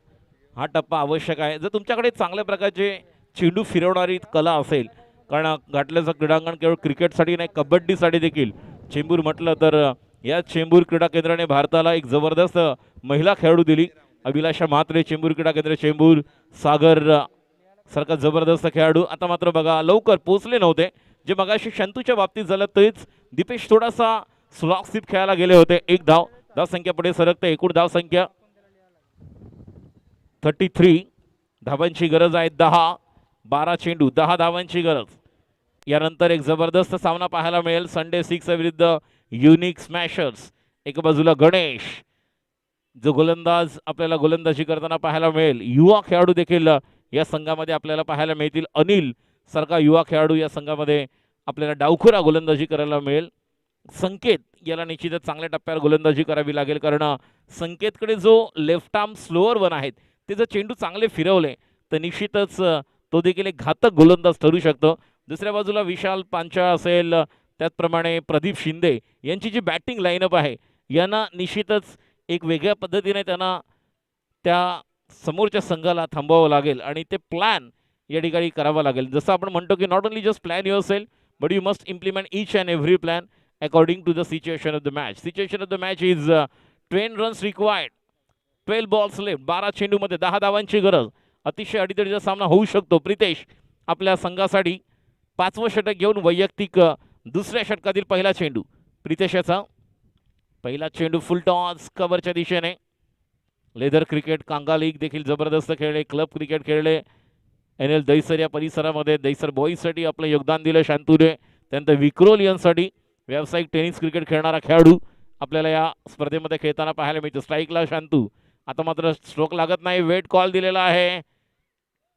हा टप्पा आवश्यक आहे जर तुमच्याकडे चांगल्या प्रकारचे चेंडू फिरवणारी कला असेल, कारण घाटल्याचं क्रीडांगण केवळ क्रिकेटसाठी नाही, कबड्डीसाठी देखील चेंबूर म्हटलं तर या चेंबूर क्रीडा केंद्राने भारताला एक जबरदस्त महिला खेळाडू दिली. अभिलाषा म्हात्रे, चेंबूर क्रीडा केंद्र चेंबूर. सागर सारखा जबरदस्त खेळाडू. आता मात्र बघा लवकर पोचले नव्हते, जे मगाशी शंतूच्या बाबतीत झालं तेच. दीपेश थोडासा स्लॉग स्लिप खेळायला गेले होते. एक धाव. धावसंख्या पुढे सरकते. एकूण धावसंख्या 33. धावांची गरज आहे 10. 12 चेंडू 10 धावांची गरज. यानंतर एक जबरदस्त सामना पाहायला मिळेल. संडे 6 विरुद्ध युनिक स्मॅशर्स. एका बाजूला गणेश जो गोलंदाज आपल्याला गोलंदाजी करताना पाहायला मिळेल. युवा खेळाडू देखील या संघामध्ये आपल्याला पाहायला मिळतील. अनिल सारखा युवा खेळाडू या संघामध्ये आपल्याला डावखुरा गोलंदाजी करायला मिळेल. संकेत याला निश्चितच चांगल्या टप्प्यावर गोलंदाजी करावी लागेल, कारण संकेतकडे जो लेफ्ट आर्म स्लोअर वन आहेत ते जर चेंडू चांगले फिरवले तर निश्चितच तो देखील एक घातक गोलंदाज ठरू शकतो. दुसऱ्या बाजूला विशाल पांचाळ असेल, त्याचप्रमाणे प्रदीप शिंदे यांची जी बॅटिंग लाईनअप आहे यांना निश्चितच एक वेगळ्या पद्धतीने त्यांना त्या समोरच्या संघाला थांबवावं लागेल आणि ते प्लॅन या ठिकाणी करावा लागेल. जसं आपण म्हणतो की not only just plan yourself but you must implement each and every plan according to the situation of the match. Situation of the match is 10 runs required, 12 balls left. 12 चेंडूमध्ये 10 धावांची गरज. अतिशय अडीतडीचा सामना होऊ शकतो. प्रितेश आपल्या संघासाठी 5वं षटक घेऊन वैयक्तिक दुसऱ्या षटकातील पहिला चेंडू. प्रितेशाचा पहिला चेंडू फुल टॉस कव्हरच्या दिशेने. लेदर क्रिकेट कांगा लीग देखील जबरदस्त खेळले. क्लब क्रिकेट खेळले. NL दहिसर या परिसरामध्ये दहिसर बॉईजसाठी आपलं योगदान दिलं शांतूने. त्यानंतर विक्रोलियनसाठी व्यावसायिक टेनिस क्रिकेट खेळणारा खेळाडू आपल्याला या स्पर्धेमध्ये खेळताना पाहायला मिळतो. स्ट्राईकला शांतू. आता मात्र स्ट्रोक लागत नाही. वेट कॉल दिलेला आहे.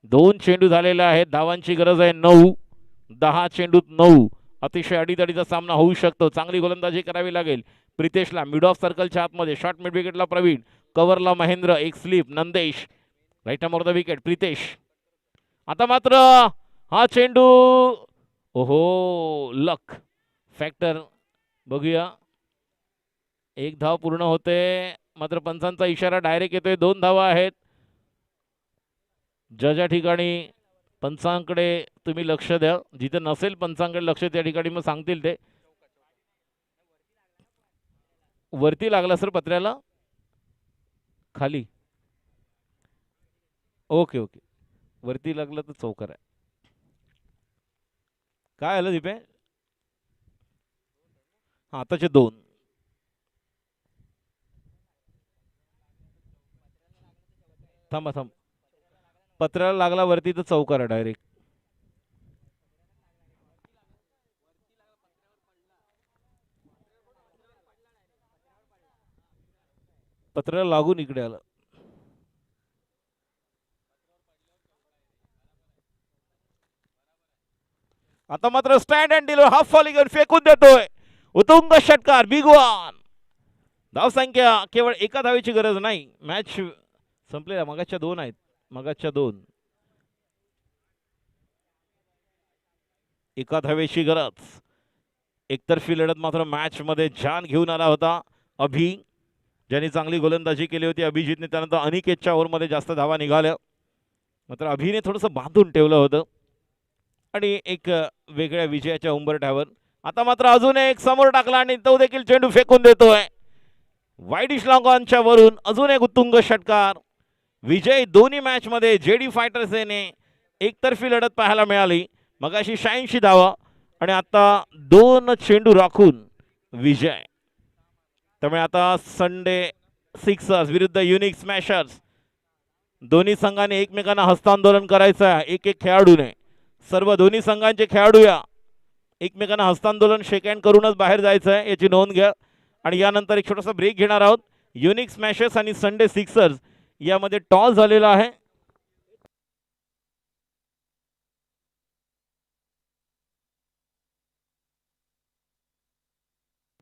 2 चेंडू झालेले आहेत. धावांची गरज आहे 9. 10 चेंडूत 9. अतिशय अडीतडीचा सामना होऊ शकतो. चांगली गोलंदाजी करावी लागेल प्रितेशला. मिड ऑफ सर्कलच्या आतमध्ये शॉर्ट मिड विकेटला प्रवीण, कव्हरला महेंद्र, एक slip Nandesh, right off the wicket Pritesh. आता मात्र हा चेंडू ओहो लक फॅक्टर बघूया. एक धाव पूर्ण होते. मात्र पंचांचा इशारा डायरेक्ट येतोय. 2 धावा आहेत. ज्या ठिकाणी पंचांकडे तुम्ही लक्ष द्या, जिथे नसेल पंचांकडे लक्ष त्या ठिकाणी मग सांगतील ते. वरती लागला सर पत्र्याला, खाली. ओके ओके, वरती लागलं तर चौकार आहे. काय आलं दीपे? हा, आताचे 2. थांबा थांब, पत्र्याला लागला वरती तर चौकार आहे डायरेक्ट. पत्र्याला लागून इकडे आलं. आता मात्र stand and deliver half falling फेकून देतोय. उत्तुंग षटकार, बिग वन. धावसंख्या केवळ एका धावेची गरज नाही. मॅच संपलेला, मगाच्या 2 आहेत, मगाच्या 2. एका धावेची गरज. एकतर्फी लढत मात्र मॅच मध्ये जान घेऊन आला होता अभि, ज्यांनी चांगली गोलंदाजी केली होती अभिजितने. त्यानंतर अनिकेतच्या ओव्हरमध्ये जास्त धावा निघाल्या, मात्र अभिने थोडंसं बांधून ठेवलं होतं आणि एक वेगळ्या विजयाच्या उंबरठ्यावर. आता मात्र अजून एक समोर टाकला आणि तो देखील चेंडू फेकून देतोय. वाईडिश लॉंगॉनच्या वरून अजून एक उत्तुंग षटकार. विजय दोन्ही मॅच मध्ये जेडी फायटर्स ने एकतर्फी लढत पाहायला मिळाली. मगाशी 86 धावा आणि आता 2 चेंडू राखून विजय. त्यामुळे आता संडे सिक्सर्स विरुद्ध युनिक स्मॅशर्स, दोन्ही संघाने एकमेकांना हस्तांदोलन करायचं आहे. एक खेळाडूने, सर्व दोन्ही संघांचे खेळाडू या एकमेकांना हस्तांदोलन शेक हँड करूनच बाहेर जायचं आहे, याची नोंद घ्या. आणि यानंतर एक छोटासा ब्रेक घेणार आहोत. युनिक स्मॅशर्स आणि संडे सिक्सर्स यामध्ये टॉस झालेला आहे.